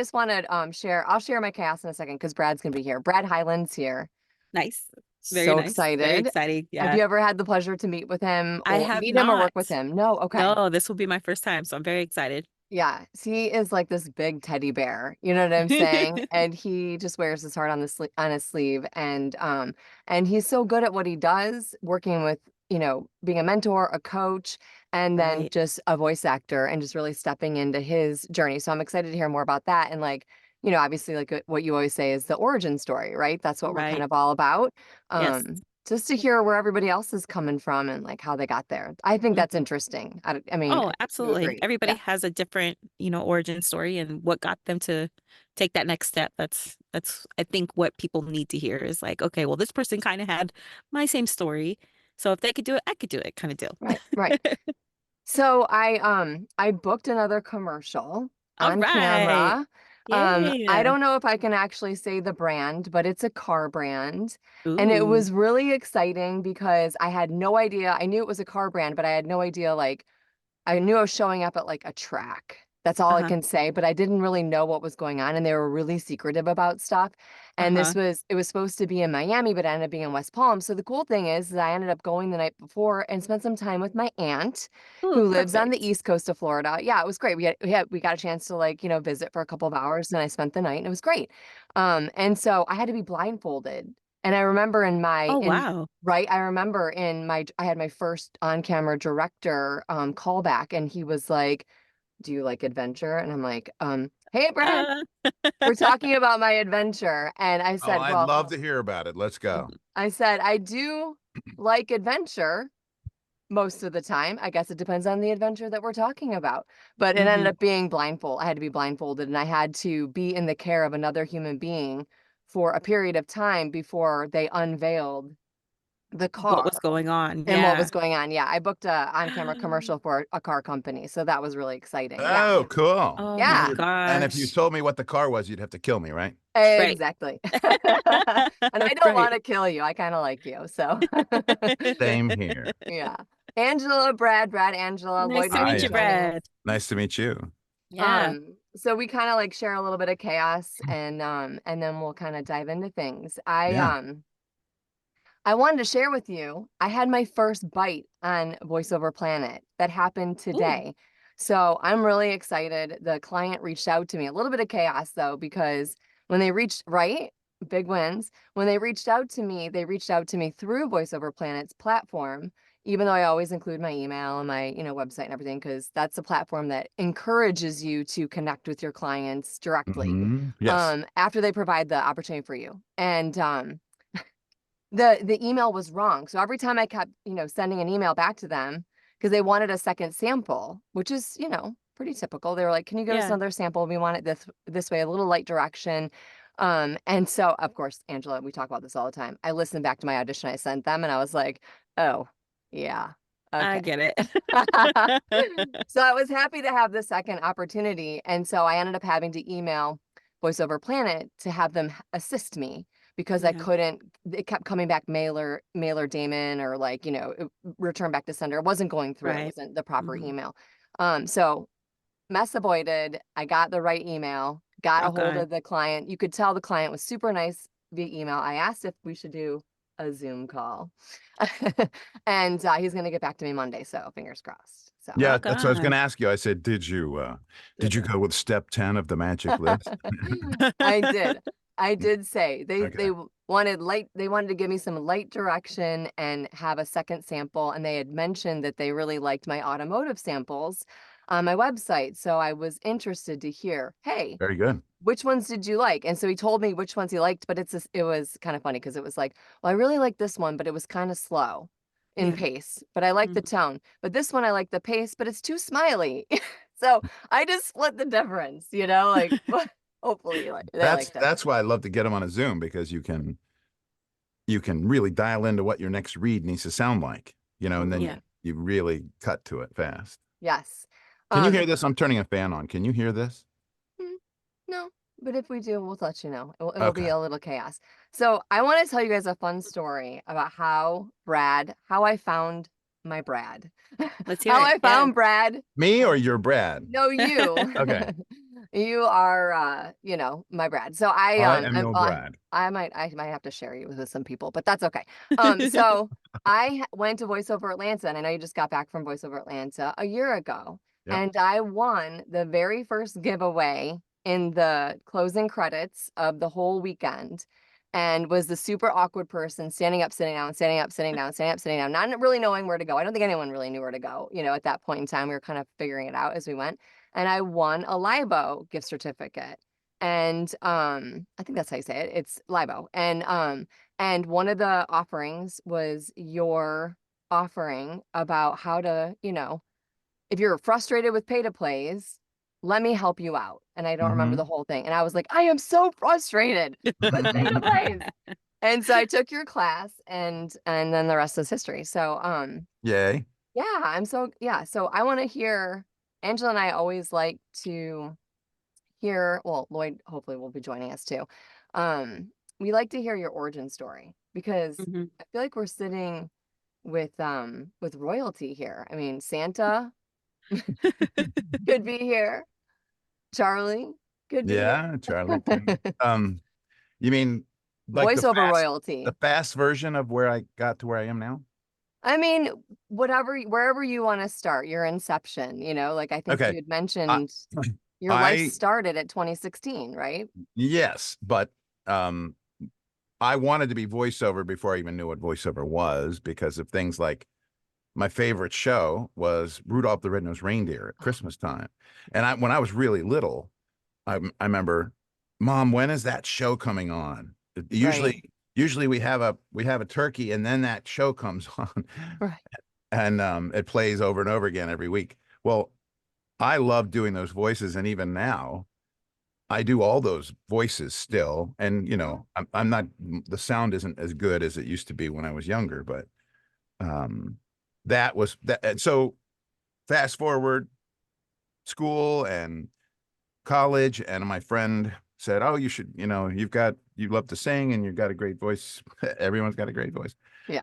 just want to share. I'll share my chaos in a second because Brad's gonna be here. Brad Hyland's here. Nice. Very So nice. Very excited. exciting. Have Yeah. you ever had the pleasure to meet with him I or have meet him or work not. with him? No. Okay. No, this will be my first time, so I'm very excited. Yeah, he is like this big teddy bear, you know what I'm saying? And he just wears his heart on the on his sleeve, and he's so good at what he does, working with, being a mentor, a coach, and then Right. just a voice actor and just really stepping into his journey. So I'm excited to hear more about that and like, obviously like what you always say is the origin story, right? That's what we're kind Right. of all about. Yes. Just to hear where everybody else is coming from and like how they got there. I think that's Mhm. interesting. I mean, Oh, you absolutely. agree. Everybody Yeah. has a different, origin story and what got them to take that next step. That's I think what people need to hear is like, okay, well, this person kind of had my same story. So if they could do it, I could do it kind of deal. Right, right. So I booked another commercial All on right. camera. I Yay. don't know if I can actually say the brand, but it's a car brand. And it Ooh. was really exciting because I had no idea. I knew it was a car brand, but I had no idea like I knew I was showing up at like a track. That's all I Uh-huh. can say, but I didn't really know what was going on and they were really secretive about stuff. And Uh-huh. it was supposed to be in Miami, but it ended up being in West Palm. So the cool thing is that I ended up going the night before and spent some time with my aunt Ooh, who lives on the perfect. east coast of Florida. Yeah, it was great. We got a chance to like, visit for a couple of hours and I spent the night and it was great. And so I had to be blindfolded. And I remember Oh, in wow. right. I remember I had my first on-camera director callback and he was like, "Do you like adventure?" And I'm like, "Hey Brad, Uh, we're talking about my adventure." And I Oh, said, I'd "Well, love to hear about it. Let's go. I said I do like adventure most of the time. I guess it depends on the adventure that we're talking about." But it ended hmm up being blindfold. I had to be blindfolded and I had to be in the care of another human being for a period of time before they unveiled the What car was going on? and what Yeah. was going on. Yeah, I booked a on-camera commercial for a car company, so that was really exciting. Yeah. Oh, cool. Oh my Yeah, And if you gosh. told me what the car was, you'd have to kill me, right? Right. exactly. And I don't Right. want to kill you. I kind of like you, so Same here. yeah. Angela, Brad, Angela, Nice Lloyd to might Hi, meet be you, joining us. Brad. nice to meet you. Yeah. So we kind of like share a little bit of chaos and then we'll kind of dive into things. Yeah. I wanted to share with you, I had my first bite on VoiceOver Planet that happened Ooh. today. So I'm really excited. The client reached out to me, a little bit of chaos though, because when they reached, right? Big wins. When they reached out to me through VoiceOver Planet's platform, even though I always include my email and my, website and everything, because that's a platform that encourages you to connect with your clients directly, Yes. after they provide the opportunity for you. And the email was wrong. So every time I kept, sending an email back to them because they wanted a second sample, which is, pretty typical. They were like, "Can you give us Yeah. another sample? We want it this way, a little light direction." And so of course, Angela, we talk about this all the time. I listened back to my audition I sent them and I was like, "Oh, yeah. I Okay." get it. So I was happy to have the second opportunity. And so I ended up having to email VoiceOver Planet to have them assist me because I Yeah. couldn't, it kept coming back mailer Damon or like, return back to sender. It wasn't going through. It Right. wasn't the proper hmm email. So mess avoided. I got the right email, got a Rock hold on. of the client. You could tell the client was super nice via email. I asked if we should do a Zoom call. And he's going to get back to me Monday. So fingers crossed. So Yeah, Rock that's what I was going on. to ask you. I said, did you go with step 10 of the magic list? I did. I did say Okay. they wanted to give me some light direction and have a second sample and they had mentioned that they really liked my automotive samples on my website. So I was interested to hear, "Hey, Very good. which ones did you like?" And so he told me which ones he liked, but it was kind of funny because it was like, "Well, I really like this one, but it was kind of slow in Yeah. pace, but I like the hmm tone. But this one I like the pace, but it's too smiley." So I just split the difference, like hopefully like they That's liked it. that's why I love to get them on a Zoom because you can really dial into what your next read needs to sound like, and then Yeah. Mhm. you really cut to it fast. Yes. Can you hear Um, this? I'm turning a fan on. Can you hear this? mm, no, but if we do, we'll let you know. It'll be Okay. a little chaos. So I want to tell you guys a fun story about how I found my Brad, Let's hear how it. I Yeah. found Brad. Me or your Brad? No, you. Okay. You are, you know, my Brad. So I am your Brad. I might have to share you with some people, but that's okay. So went to VoiceOver Atlanta, and I know you just got back from VoiceOver Atlanta a year ago, Yep. and I won the very first giveaway in the closing credits of the whole weekend. And was the super awkward person standing up, sitting down, standing up, sitting down, standing up, sitting down, not really knowing where to go. I don't think anyone really knew where to go, you know, at that point in time. We were kind of figuring it out as we went. And I won a Libo gift certificate. And I think that's how you say it. It's Libo. And one of the offerings was your offering about how to, you know, if you're frustrated with pay to plays, let me help you out. And I don't remember the whole thing. And I was like, I am so frustrated with pay to plays. And so I took your class, and then the rest is history. So Yay. yeah, so I want to hear. Angela and I always like to hear, well, Lloyd hopefully will be joining us too. We like to hear your origin story because Mhm. I feel like we're sitting with royalty here. I mean, Santa could be here. Charlie could be here. Yeah, Charlie. You mean like Voiceover royalty. the fast version of where I got to where I am now? I mean, wherever you want to start, your inception, you know, like I think Okay. you had I, mentioned your life started at 2016, right? yes, but um I wanted to be voiceover before I even knew what voiceover was because of things like my favorite show was Rudolph the Red-Nosed Reindeer at Christmas time. And when I was really little, I remember, Mom, when is that show coming on? Right. Usually we have a turkey and then that show comes on. Right. And it plays over and over again every week. Well, I love doing those voices, and even now I do all those voices still. And you know, I'm not, the sound isn't as good as it used to be when I was younger, but that was that. And so fast forward, school and college, and my friend said, "Oh, you should, you know, you love to sing and you've got a great voice. Everyone's got a great voice. Yeah.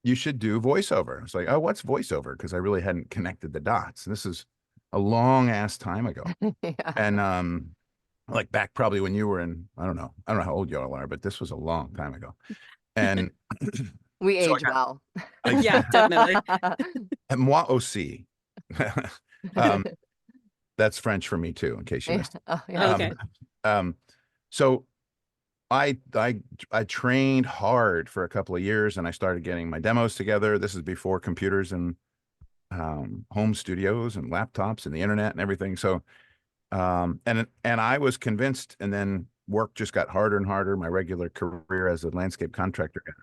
You should do voiceover." It's like, "Oh, what's voiceover?" Because I really hadn't connected the dots. And this is a long ass time ago. Yeah. And like back probably when you were in, I don't know how old y'all are, but this was a long time ago. And We so age well. Yeah, definitely. moi aussi. That's French for me too, in case you missed it. Oh, yeah. Okay. So I trained hard for a couple of years, and I started getting my demos together. This is before computers and home studios and laptops and the internet and everything. So and I was convinced, and then work just got harder and harder. My regular career as a landscape contractor guy.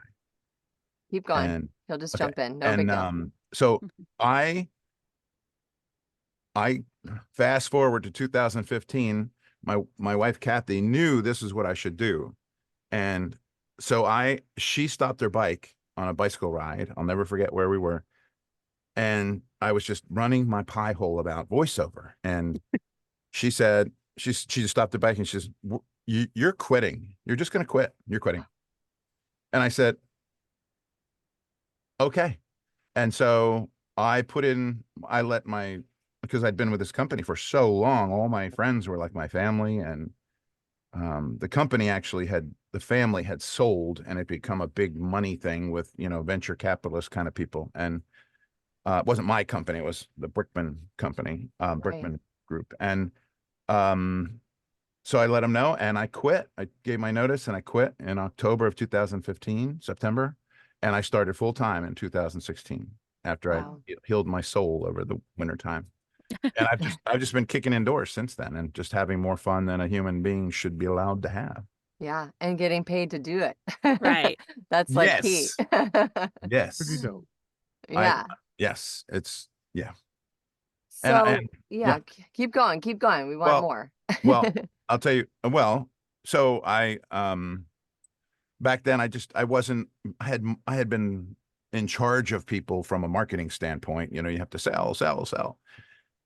Keep going. And He'll just okay. jump in. No big deal. So I fast forward to 2015. My wife Kathy knew this is what I should do, and so she stopped her bike on a bicycle ride. I'll never forget where we were, and I was just running my pie hole about voiceover, and she said she just stopped the bike and she says, "You're quitting. You're just going to quit. You're quitting." And I said, "Okay." And so I let because I'd been with this company for so long, all my friends were like my family, and the company actually the family had sold, and it become a big money thing with, you know, venture capitalist kind of people. And it wasn't my company, it was the Brickman company, Right. Brickman Group. And so I let them know, and I quit. I gave my notice and I quit in October of 2015, September. And I started full time in 2016 after Wow. I healed my soul over the winter time. And I've just been kicking indoors since then, and just having more fun than a human being should be allowed to have. Yeah. And getting paid to do it. Right. That's like key. Yes. Yes. Pretty dope. Yeah. Yes. It's yeah. So And yeah, keep going. Keep going. We want Well, more. well, I'll tell you. Well, so I back then I wasn't, I had been in charge of people from a marketing standpoint. You know, you have to sell, sell, sell.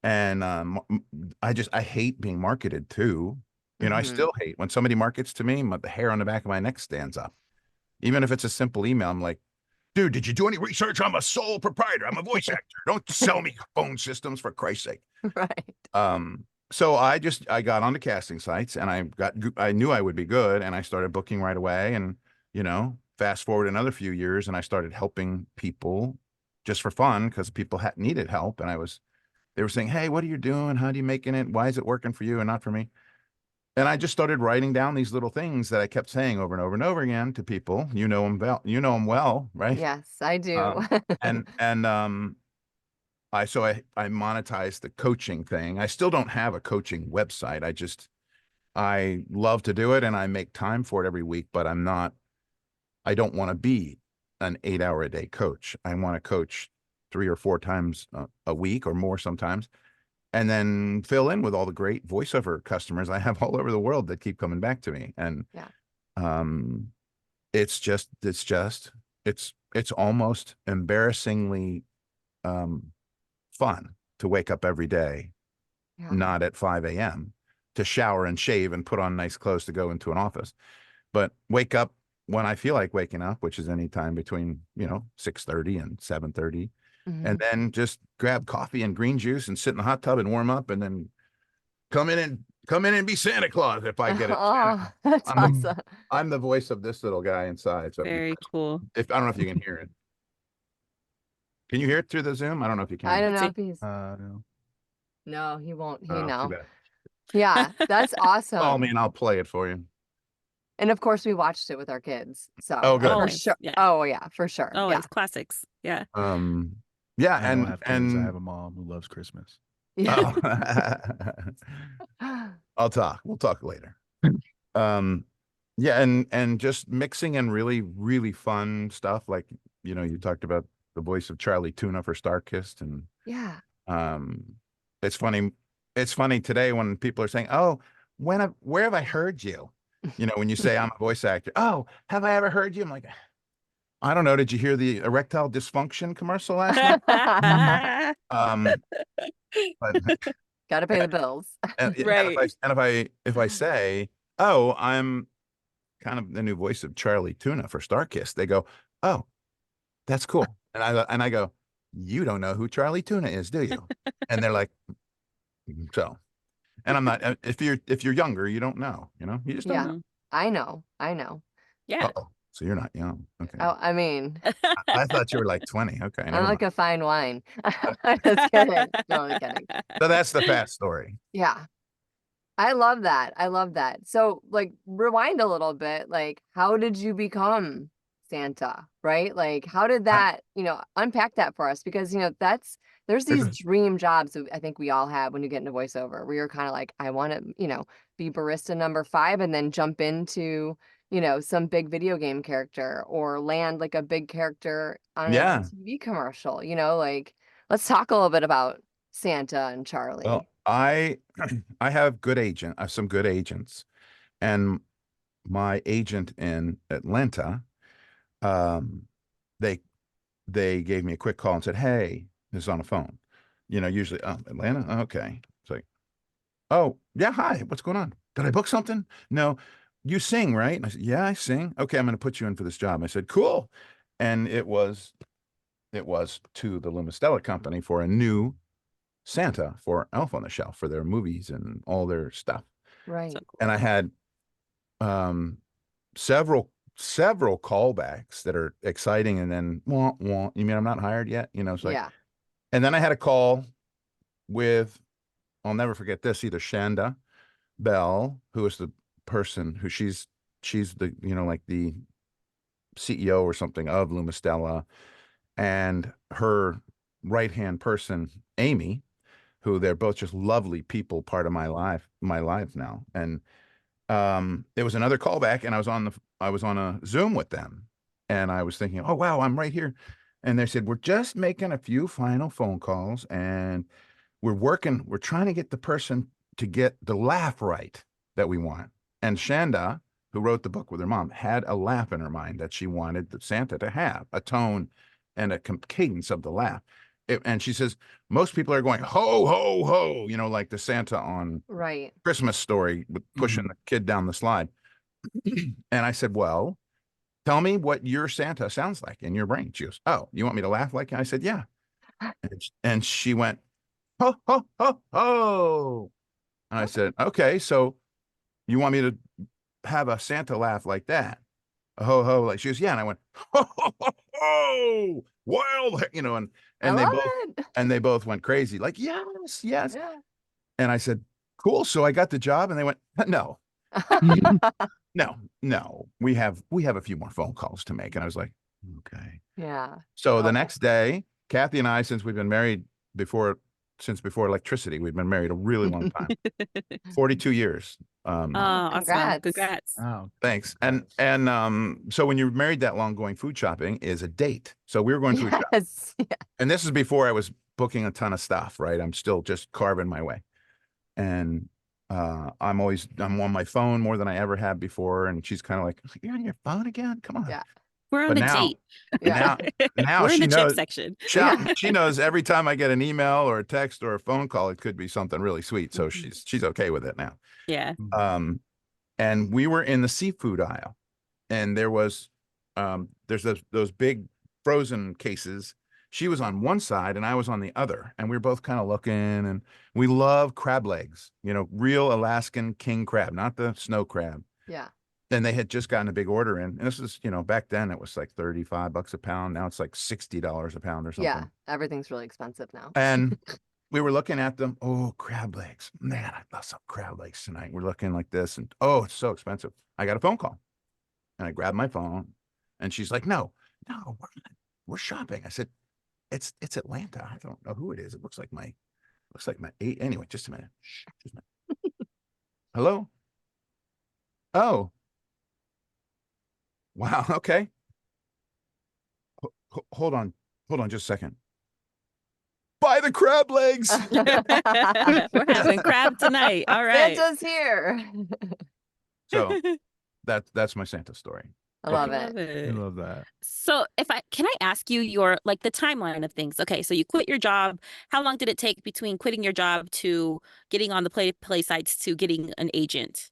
And I hate being marketed to. You know, I still hate when somebody markets to me, the hair on the back of my neck stands up. Even if it's a simple email, I'm like, "Dude, did you do any research? I'm a sole proprietor. I'm a voice actor. Don't sell me phone systems, for Christ's sake." Right. So I got onto casting sites and I knew I would be good and I started booking right away. And, fast forward another few years and I started helping people just for fun because people had needed help. And they were saying, "Hey, what are you doing? How are you making it? Why is it working for you and not for me?" And I just started writing down these little things that I kept saying over and over and over again to people. You know them well, right? Yes, I do. Um, and I monetized the coaching thing. I still don't have a coaching website. I love to do it and I make time for it every week, but I don't want to be an 8 hour a day coach. I want to coach 3 or 4 times a week or more sometimes, and then fill in with all the great voiceover customers I have all over the world that keep coming back to me. And Yeah. um, it's almost embarrassingly fun to wake up every day, Yeah. not at 5 a.m. to shower and shave and put on nice clothes to go into an office, but wake up when I feel like waking up, which is any time between, 6:30 and 7:30, and Mhm. then just grab coffee and green juice and sit in the hot tub and warm up and then come in and be Santa Claus if I get it. Oh, that's I'm the awesome. I'm the voice of this little guy inside. So Very cool. if I don't know if you can hear it. Can you hear it through the Zoom? I don't know if you I can. don't Let's know see. if he's No. no, he won't. He Oh, too know. bad. Yeah, that's Call me awesome. and I'll play it for you. And of course, we watched it with our kids. So Oh, good. for Always. sure. Yeah. Oh yeah, for sure. Yeah. Always classics. Yeah. Yeah, I don't have kids. I have and a mom who loves Christmas. Yeah. oh. I'll talk. We'll talk later. Um, yeah, and just mixing in really, really fun stuff. Like, you talked about the voice of Charlie Tuna for Starkist. And Yeah. um it's funny. It's funny today when people are saying, "Oh, where have I heard you?" When you say I'm a voice actor. "Oh, have I ever heard you?" I'm like, I don't know. Did you hear the erectile dysfunction commercial last night? Um, but Got to pay the bills. Right. if I say, "Oh, I'm kind of the new voice of Charlie Tuna for Starkist," they go, "Oh, that's cool." And I go, "You don't know who Charlie Tuna is, do you?" And they're like, "So." And I'm not. If you're younger, you don't know. You just don't Yeah. know. Mhm. I know. I know. Yeah. Oh, so you're not young. Okay. Oh, I mean, I thought you were like 20. Okay, I'm never like mind. a fine wine. Just kidding. Totally kidding. So that's the fast story. Yeah. I love that. I love that. So, like, rewind a little bit. Like, how did you become Santa, right? Like, how did I, that, unpack that for us? Because, there's there's these a, dream jobs that I think we all have when you get into voiceover, where you're kind of like, I want to, be barista number 5 and then jump into, some big video game character or land like a big character on a yeah. TV commercial, like, let's talk a little bit about Santa and Well, Charlie. I have some good agents, and my agent in Atlanta, um, they they gave me a quick call and said, "Hey," this is on the phone. Usually, "Oh, Atlanta, okay." It's like, "Oh, yeah, hi, what's going on? Did I book something?" "No, you sing, right?" And I said, "Yeah, I sing." "Okay, I'm going to put you in for this job." I said, "Cool," and it was to the Lumistella company for a new Santa for Elf on the Shelf for their movies and all their stuff. So Right. cool. And I had um several callbacks that are exciting, and then wah, wah, you mean I'm not hired yet? It's like, Yeah. and then I had a call with, I'll never forget this either, Shanda Bell, who is the person who she's the, like the CEO or something of Lumistella, and her right hand person, Amy, who they're both just lovely people, part of my life now. And it was another callback, and I was on a Zoom with them, and I was thinking, "Oh wow, I'm right here." And they said, "We're just making a few final phone calls, and we're trying to get the person to get the laugh right that we want." And Shanda, who wrote the book with her mom, had a laugh in her mind that she wanted the Santa to have, a tone and a cadence of the laugh. And she says, most people are going, "Ho, ho, ho," like the Santa on Right. Christmas Story with pushing the kid down the slide. And I said, "Well, tell me what your Santa sounds like in your brain." She goes, "Oh, you want me to laugh like him?" I said, "Yeah." And she went, "Ho, ho, ho, ho." And I said, okay, so you want me to have a Santa laugh like that? A ho ho, like she goes, yeah. And I went, ho ho ho, ho wild, you know, I and they love both it. and they both went crazy, like, yes, yes. Yeah. And I said, cool. So I got the job, and they went, no, no. We have a few more phone calls to make. And I was like, okay. Yeah. So the Oh. next day, Kathy and I, since we've been married since before electricity, we've been married a really long time, 42 years. Oh, awesome. Congrats. Congrats. Oh, Thanks. And so when you're married that long, going food shopping is a date. So we were going food shopping. Yes. Yeah. And this is before I was booking a ton of stuff, right? I'm still just carving my way. And I'm on my phone more than I ever have before. And she's kind of like, you're on your phone again? Come on. Yeah. We're on But a now, date. Yeah. now We're in she the check knows, section. she knows every time I get an email or a text or a phone call, it could be something really sweet. So she's okay with it now. Yeah. And we were in the seafood aisle, and there's those big frozen cases. She was on one side and I was on the other, and we were both kind of looking, and we love crab legs, you know, real Alaskan king crab, not the snow crab. Yeah. And they had just gotten a big order in, and this is, you know, back then it was like $35 a pound. Now it's like $60 a pound or something. Yeah. Everything's really expensive now. And we were looking at them. Oh, crab legs. Man, I love some crab legs tonight. We're looking like this, and oh, it's so expensive. I got a phone call, and I grabbed my phone, and she's like, no, we're shopping. I said, it's Atlanta. I don't know who it is. It looks like my anyway, just a minute. Shh, just a minute. Hello? Oh. Wow. Okay. Hold on just a second. Buy the crab legs. We're having crab tonight. All right. Santa's here. So that's my Santa story. I love Love it. I it. love that. So can I ask you your, like, the timeline of things? Okay, so you quit your job. How long did it take between quitting your job to getting on the play sites to getting an agent?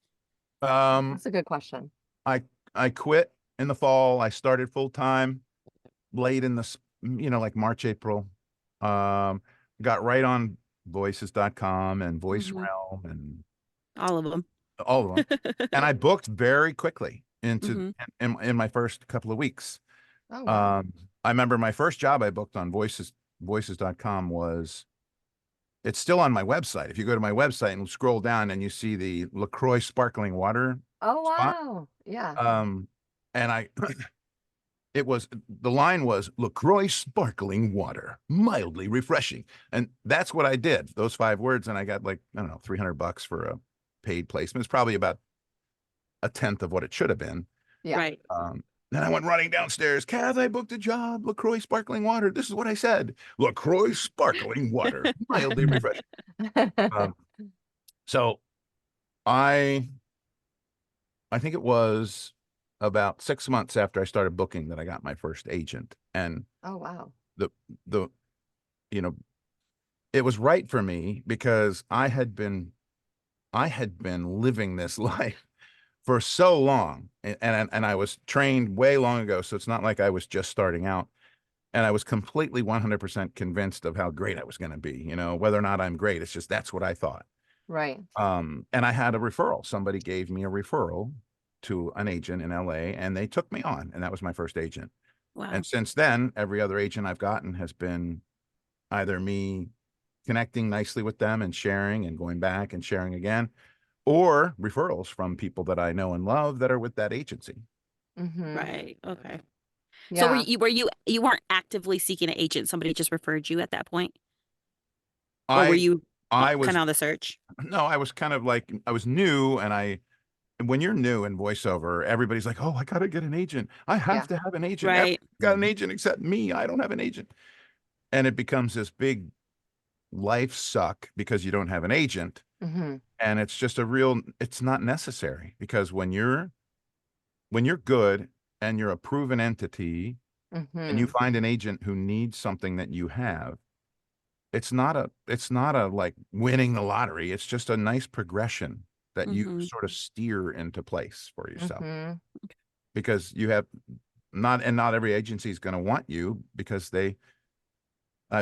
That's a good question. I quit in the fall. I started full time late in the, like March, April. Got right on voices.com and Voice Realm and All of them. all of them. And I booked very quickly into in my first couple of weeks. Oh, wow. I remember my first job I booked on voices.com was, it's still on my website. If you go to my website and scroll down, and you see the LaCroix sparkling water Oh, spot. wow. Yeah. And the line was LaCroix sparkling water, mildly refreshing. And that's what I did, those 5 words. And I got, like, I don't know, $300 for a paid placement. It's probably about a tenth of what it should have been. Yeah. Right. Then I went running downstairs. Kath, I booked a job. LaCroix sparkling water. This is what I said. LaCroix sparkling water, mildly refreshing. So I think it was about 6 months after I started booking that I got my first agent. And Oh, wow. the it was right for me, because I had been living this life for so long, and I was trained way long ago. So it's not like I was just starting out, and I was completely 100% convinced of how great I was going to be, whether or not I'm great. It's just, that's what I thought. Right. And I had a referral. Somebody gave me a referral to an agent in LA, and they took me on, and that was my first agent. Wow. And since then, every other agent I've gotten has been either me connecting nicely with them and sharing and going back and sharing again, or referrals from people that I know and love that are with that agency. Right. Okay. Yeah. So you weren't actively seeking an agent? Somebody just referred you at that point? Or were you I was kind of on the search? No, I was kind of like, I was new, and when you're new in voiceover, everybody's like, oh, I got to get an agent. I have to have an agent. Right. Everybody's got an agent except me. I don't have an agent. And it becomes this big life suck because you don't have an agent. And it's just it's not necessary, because when you're good and you're a proven entity, and you find an agent who needs something that you have, it's not a like winning the lottery. It's just a nice progression that you sort of steer into place for yourself, because you have not every agency is going to want you, because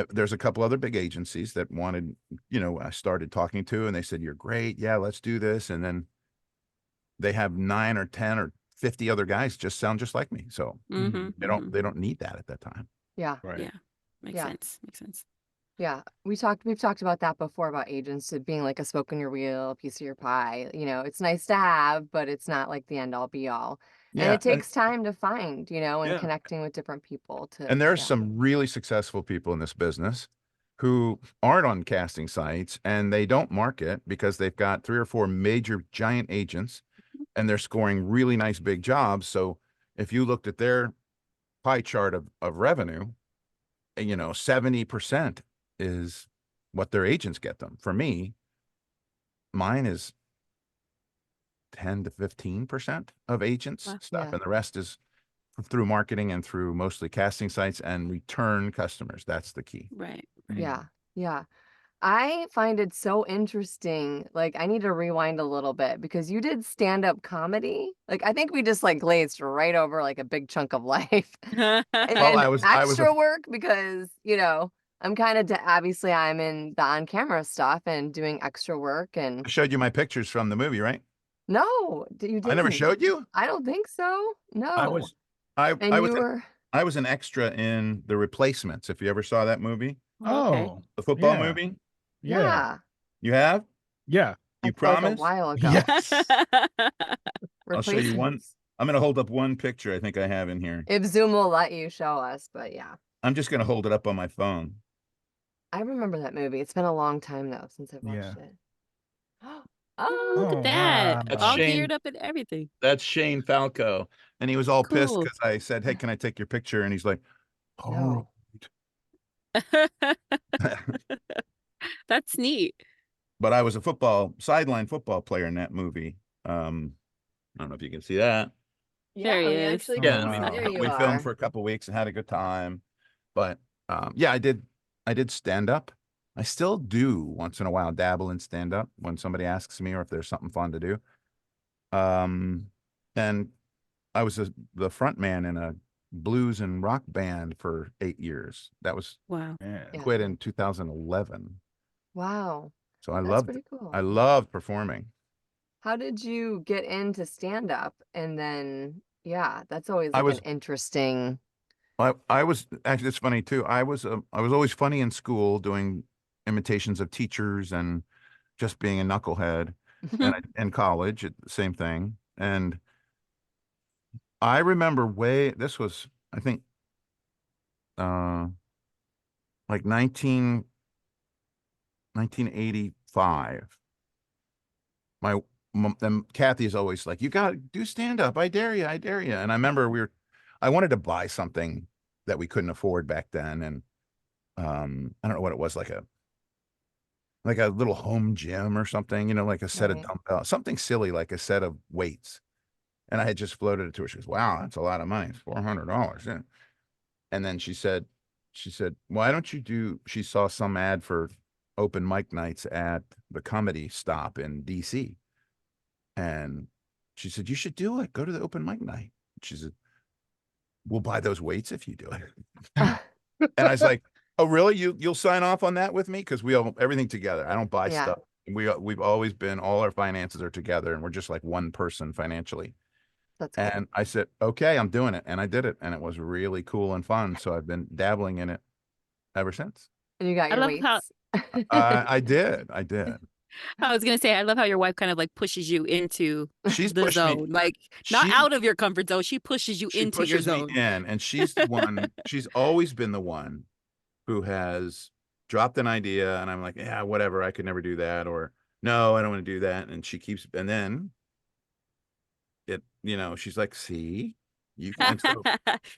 There's a couple other big agencies that wanted, I started talking to, and they said, "You're great. Yeah, let's do this." And then they have 9 or 10 or 50 other guys just sound just like me. So Mm-hmm, they don't need that at that time. Yeah. Right. Yeah, makes Yeah. sense. Makes sense. Yeah. We've talked about that before, about agents being like a spoke in your wheel, a piece of your pie. It's nice to have, but it's not like the end all be all. And Yeah. it takes time to find, and Yeah. connecting with different people And there are yeah. some really successful people in this business who aren't on casting sites, and they don't market because they've got 3 or 4 major giant agents and they're scoring really nice big jobs. So if you looked at their pie chart of revenue, 70% is what their agents get them. For me, mine is 10 to 15% of agents Wow. stuff, Yeah. and the rest is through marketing and through mostly casting sites and return customers. That's the key. Right. Yeah. Yeah. I find it so interesting. Like, I need to rewind a little bit because you did stand-up comedy. Like, I think we just like glazed right over like a big chunk of life. And Well, then I was extra work because, I'm kind of obviously I'm in the on-camera stuff and doing extra work I and showed you my pictures from the movie, right? no, you I never didn't. showed you. I don't think so. I No. was I And was you were I was an extra in The Replacements. If you ever saw that movie, Okay. Oh, the football yeah. movie, Yeah. yeah. you have? Yeah. You Like a promise? while ago. Yes. I'll show you one. Replacements. I'm going to hold up one picture I think I have in here. If Zoom will let you show us, but yeah. I'm just going to hold it up on my phone. I remember that movie. It's been a long time though since I've Yeah. watched it. Oh, look Oh, at that. That's All Shane. geared up and everything. That's Shane Falco. And he was all pissed Cool. because I said, "Hey, can I take your picture?" And he's like, "Oh." That's neat. But I was a sideline football player in that movie. I don't know if you can see that. There he we is. actually Oh, Yeah, can. wow. There you we are. filmed for a couple weeks and had a good time. But yeah, I did stand up. I still do once in a while dabble in stand up when somebody asks me or if there's something fun to do. And I was the front man in a blues and rock band for 8 years. That was Wow. Man. Yeah. quit in 2011. Wow. So That's pretty cool. I loved performing. How did you get into stand up? And then yeah, that's always I like was an interesting I was actually, it's funny too. I was always funny in school doing imitations of teachers and just being a knucklehead. And in college, same thing. And I remember this was, I think, like 1985. And Kathy is always like, "You got to do stand up. I dare you. I dare you." And I remember I wanted to buy something that we couldn't afford back then. And I don't know what it was, like a little home gym or something, like a set of Right. dumbbells, something silly, like a set of weights. And I had just floated it to her. She goes, "Wow, that's a lot of money. It's $400. Yeah." And then she said, "Why don't you do," she saw some ad for open mic nights at the Comedy Stop in DC. And she said, "You should do it. Go to the open mic night." She said, "We'll buy those weights if you do it." And I was like, "Oh, really? You'll sign off on that with me?" Because we own everything together. I don't buy Yeah. stuff. We've always been, all our finances are together, and we're just like one person financially. That's cool. And I said, "Okay, I'm doing it." And I did it, and it was really cool and fun. So I've been dabbling in it ever since. And you got I your love weights. how I did. I was gonna say I love how your wife kind of like pushes you into She's the pushed me. zone. Like not She out of your comfort zone. She pushes you she into your pushes me zone. in, and she's the one. She's always been the one who has dropped an idea, and I'm like, "Yeah, whatever. I could never do that," or "No, I don't want to do that." And she keeps, and then she's like, "See, you can." And so,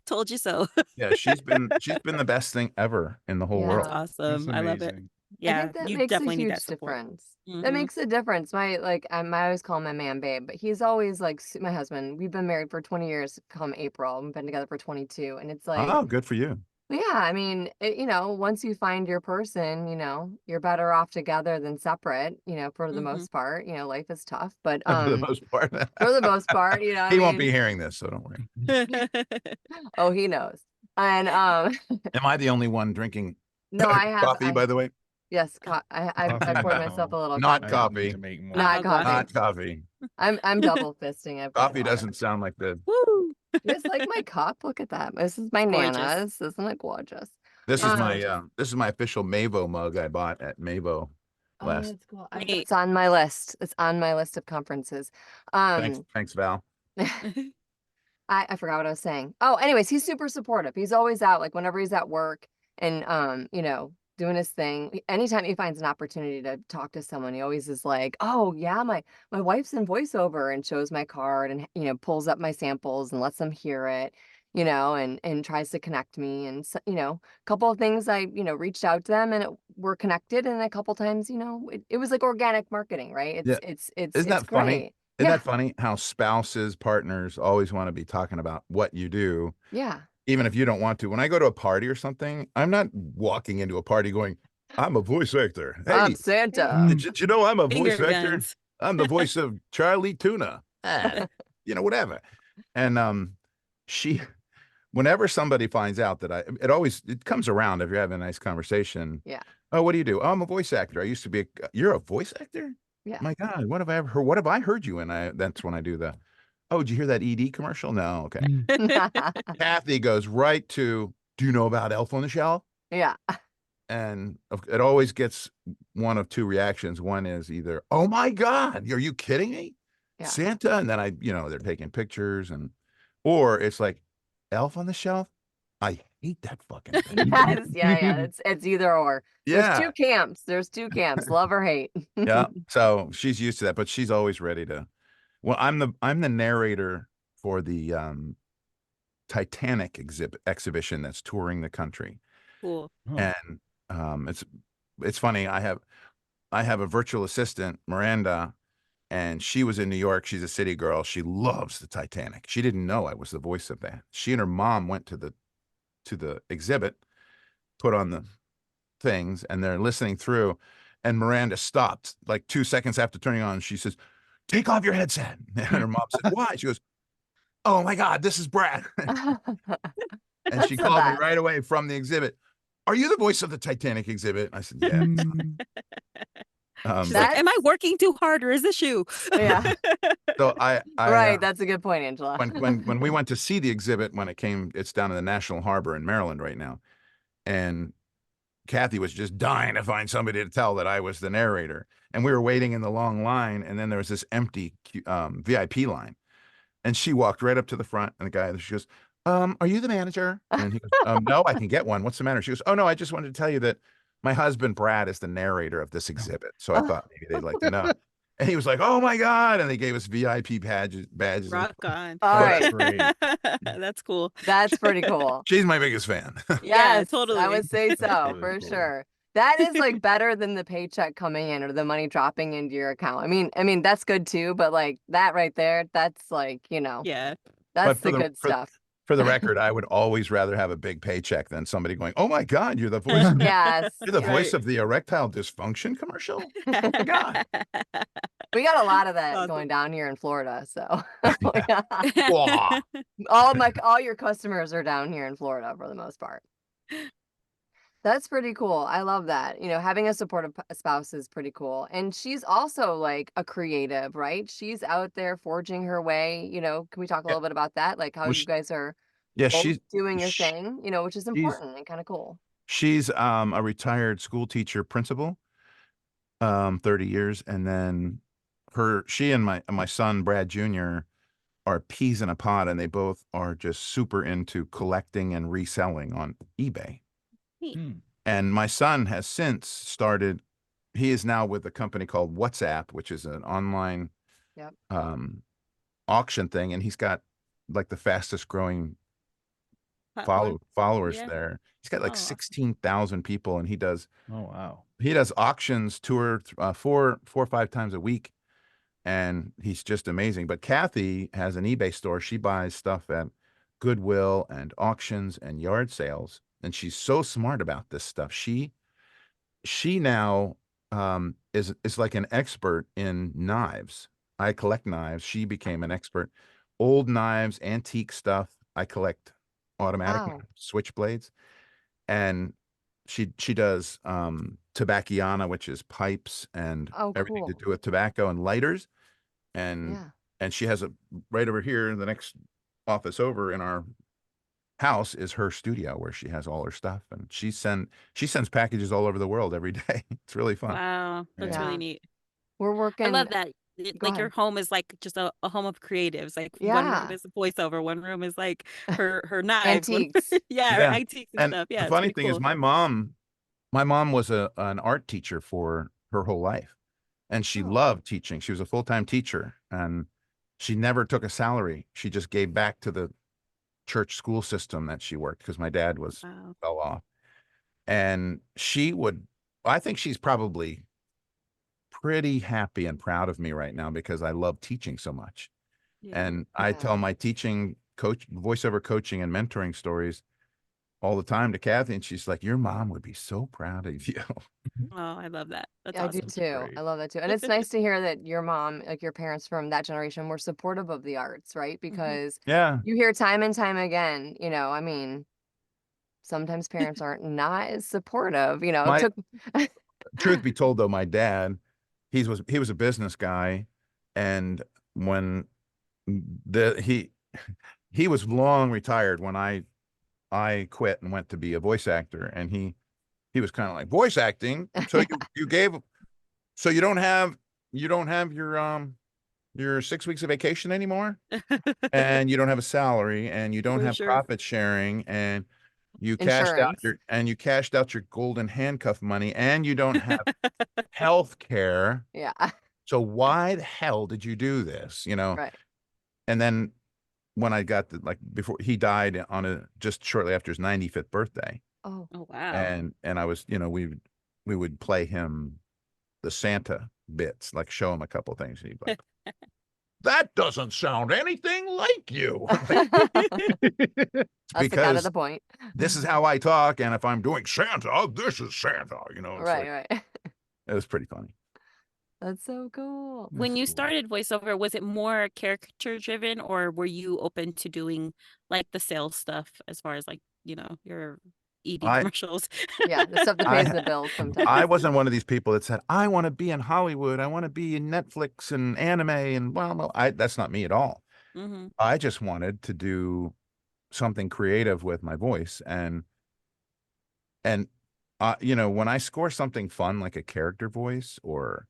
Told you so. yeah, she's been the best thing ever in the whole Yeah. That's world. awesome. That's I love it. amazing. I Yeah, think that you makes a definitely need huge that support. difference. That Mhm. makes a difference. I always call my man babe, but he's always like my husband. We've been married for 20 years come April. We've been together for 22. And it's like, Oh, good for you. yeah, I mean, once you find your person, you're better off together than separate, for the Mhm. most part. Life is tough, but For the most part. for the most part, I He won't be mean, hearing this, so don't worry. oh, he knows. And Am I the only one drinking No, I have. Coffee, by the way. Yes, I Coffee, poured no. myself a little Not coffee. I coffee. need to make more. Not Oh, God. coffee. Not coffee. I'm double fisting. I've got Coffee water. doesn't sound like the. Woo! You guys like my cup? Look at that. This is my Gorgeous. Nana's. Isn't it gorgeous? This is my Gorgeous. this is my official Mavo mug I bought at Mavo Oh, last. that's cool. Wait. It's on my list. It's on my list of conferences. Thanks, Val. I forgot what I was saying. Oh, anyways, he's super supportive. He's always out, like whenever he's at work and you know, doing his thing. Anytime he finds an opportunity to talk to someone, he always is like, "Oh yeah, my wife's in voiceover," and shows my card and you know pulls up my samples and lets them hear it, you know, and tries to connect me. And so, you know, a couple of things I you know reached out to them and we're connected, and a couple times you know it was like organic marketing, right? Yeah. It's Isn't that funny? great. Isn't Yeah. that funny how spouses, partners always want to be talking about what you do, Yeah. even if you don't want to? When I go to a party or something, I'm not walking into a party going, I'm a voice actor. Hey, Santa. did you know I'm a voice Finger actor? guns. I'm the voice of Charlie Tuna. You know, whatever. And she, whenever somebody finds out that it comes around if you're having a nice conversation. Yeah. Oh, what do you do? Oh, I'm a voice actor. I used to be you're a voice actor? Yeah. My God, what have I ever heard? What have I heard you in? That's when I do oh, did you hear that ED commercial? No. Okay. Kathy goes right to, do you know about Elf on the Shelf? Yeah. And it always gets one of two reactions. One is either, oh my God, are you kidding me? Yeah. Santa. And then they're taking pictures or it's like Elf on the Shelf. I hate that fucking thing. Yes, yeah. It's either or. Yeah. There's two camps, love or hate. Yeah. So she's used to that, but she's always ready to. Well, I'm the narrator for the Titanic exhibition that's touring the country. Cool. Oh. And it's funny. I have a virtual assistant, Miranda, and she was in New York. She's a city girl. She loves the Titanic. She didn't know I was the voice of that. She and her mom went to the exhibit, put on the things, and they're listening through. And Miranda stopped like 2 seconds after turning on. She says, "Take off your headset." And her mom said, "Why?" She goes, "Oh my God, this is Brad." And she called me right away from the exhibit. "Are you the voice of the Titanic exhibit?" I said, "Yeah." She's like, "Am I working too hard, or is this you?" Yeah. So I right. That's a good point, Angela. when we went to see the exhibit, it's down in the National Harbor in Maryland right now, and Kathy was just dying to find somebody to tell that I was the narrator, and we were waiting in the long line, and then there was this empty VIP line, and she walked right up to the front, and the guy, she goes, "Are you the manager?" And he goes, "No, I can get one. What's the matter?" She goes, "Oh no, I just wanted to tell you that my husband Brad is the narrator of this exhibit, so I thought maybe they'd like to know." And he was like, "Oh my God!" And they gave us VIP badges. Rock on. All right. Great. That's cool. That's pretty cool. She's my biggest fan. Yes, totally. I would say That's so really for cool. sure. That is like better than the paycheck coming in or the money dropping into your account. I mean that's good too, but like that right there, that's like, you know, Yeah. that's But the good stuff. For the record, I would always rather have a big paycheck than somebody going, "Oh my God, you're the voice of Yes. you're the yes. voice of the erectile dysfunction commercial." Oh my God. We got a lot of that Awesome. going down here in Florida. So Wah. all your customers are down here in Florida for the most part. That's pretty cool. I love that. You know, having a supportive spouse is pretty cool. And she's also like a creative, right? She's out there forging her way. You know, can we talk a little bit about that? Like how Well, you guys are Yeah, both she's doing your thing, you know, which is she's important and kind of cool. she's a retired school teacher principal, 30 years, and then she and my son Brad Jr. are peas in a pod, and they both are just super into collecting and reselling on eBay. Hmm. And my son has since started, he is now with a company called WhatsApp, which is an online Yep. auction thing. And he's got like the fastest growing Platform. followers Yeah. there. He's got like Oh, awesome. 16,000 people, and he does Oh wow. auctions 4 or 5 times a week. And he's just amazing. But Kathy has an eBay store. She buys stuff at Goodwill and auctions and yard sales. And she's so smart about this stuff. She now is like an expert in knives. I collect knives. She became an expert. Old knives, antique stuff. I collect automatic Wow. switchblades. And she does tobacciana, which is pipes and Oh, everything to cool. do with tobacco and lighters. And Yeah. she has a right over here, the next office over in our house is her studio where she has all her stuff, and she sends packages all over the world every day. It's really fun. Wow, that's Yeah. really Yeah. neat. We're I working. love that. Go Like your ahead. home is like just a home of creatives. Like one room Yeah. is a voiceover, one room is like her knives, one Antiques. yeah, her Yeah. antiques and And stuff. the Yeah, it's funny pretty thing is cool. my mom was an art teacher for her whole life, and she Oh, loved teaching. She was a full-time teacher, and she never took a salary. She just gave back to the church school system that she worked because my dad was Wow. fell off. And I think she's probably pretty happy and proud of me right now because I love teaching so much. Yeah. And I tell yeah. my teaching coach, voiceover coaching and mentoring stories all the time to Kathy, and she's like, "Your mom would be so proud of you." Oh, I love that. That's I do awesome. too. great. I love that too. And it's nice to hear that your mom, like your parents from that generation, were supportive of the arts, right? Because Yeah. you hear time and time again, I mean, sometimes parents aren't not as supportive, it My took truth be told though, my dad, he was a business guy, and when the he was long retired when I quit and went to be a voice actor, and he was kind of like, voice acting. So so you don't have your 6 weeks of vacation anymore, and you don't have a salary, and you don't For have sure. profit sharing, and insurance. you cashed out your golden handcuff money, and you don't have health care. Yeah. So why the hell did you do this? Right. And then when I got before he died just shortly after his 95th birthday, Oh, Oh, wow. and I was, we would play him the Santa bits, like show him a couple things, and he'd be like, that doesn't sound anything like you. It's that's the kind of the because point. this is how I talk, and if I'm doing Santa, this is Santa. It's like, Right, right. it was pretty funny. That's so cool. When That's you cool. started voiceover, was it more character driven or were you open to doing like the sales stuff as far as like, your ED I commercials? Yeah, the stuff that pays the I bills I sometimes. wasn't one of these people that said, I want to be in Hollywood. I want to be in Netflix and anime and blah, blah. That's not me at all. Mm-hmm. I just wanted to do something creative with my voice. And when I score something fun, like a character voice or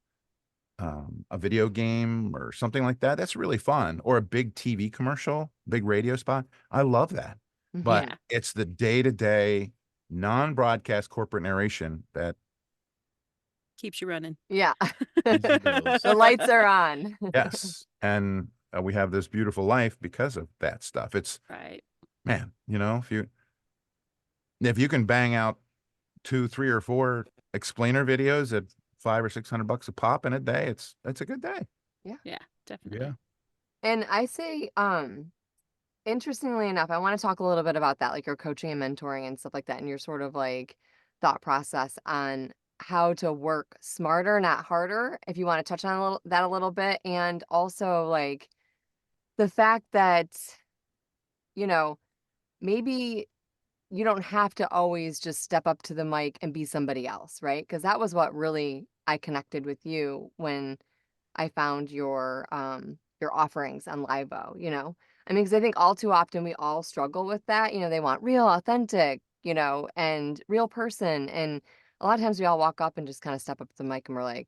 a video game or something like that, that's really fun. Or a big TV commercial, big radio spot. I love that. But Yeah. it's the day-to-day non-broadcast corporate narration that Keeps you running. Yeah. Pays the bills. The lights are on. yes. And we have this beautiful life because of that stuff. It's, Right. man, if you can bang out 2, 3, or 4 explainer videos at $500 or $600 a pop in a day, it's a good day. Yeah, definitely. Yeah. And I say, interestingly enough, I want to talk a little bit about that, like your coaching and mentoring and stuff like that, and your sort of like thought process on how to work smarter, not harder, if you want to touch on that a little bit. And also like the fact that, you know, maybe you don't have to always just step up to the mic and be somebody else, right? Because that was what really I connected with you when I found your offerings on Livo. I mean, because I think all too often we all struggle with that. They want real, authentic, and real person. And a lot of times we all walk up and just kind of step up to the mic and we're like,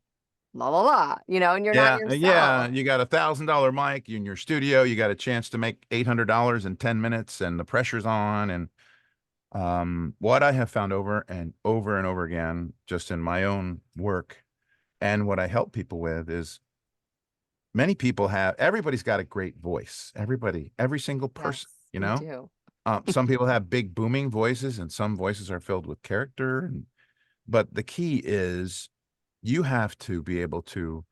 la la la, and you're not Yeah. yourself. You got $1,000 mic in your studio. You got a chance to make $800 in 10 minutes, and the pressure's on. And what I have found over and over and over again, just in my own work and what I help people with, is everybody's got a great voice. Every single person, Yes, we do. some people have big booming voices, and some voices are filled with character. But the key is you have to be able to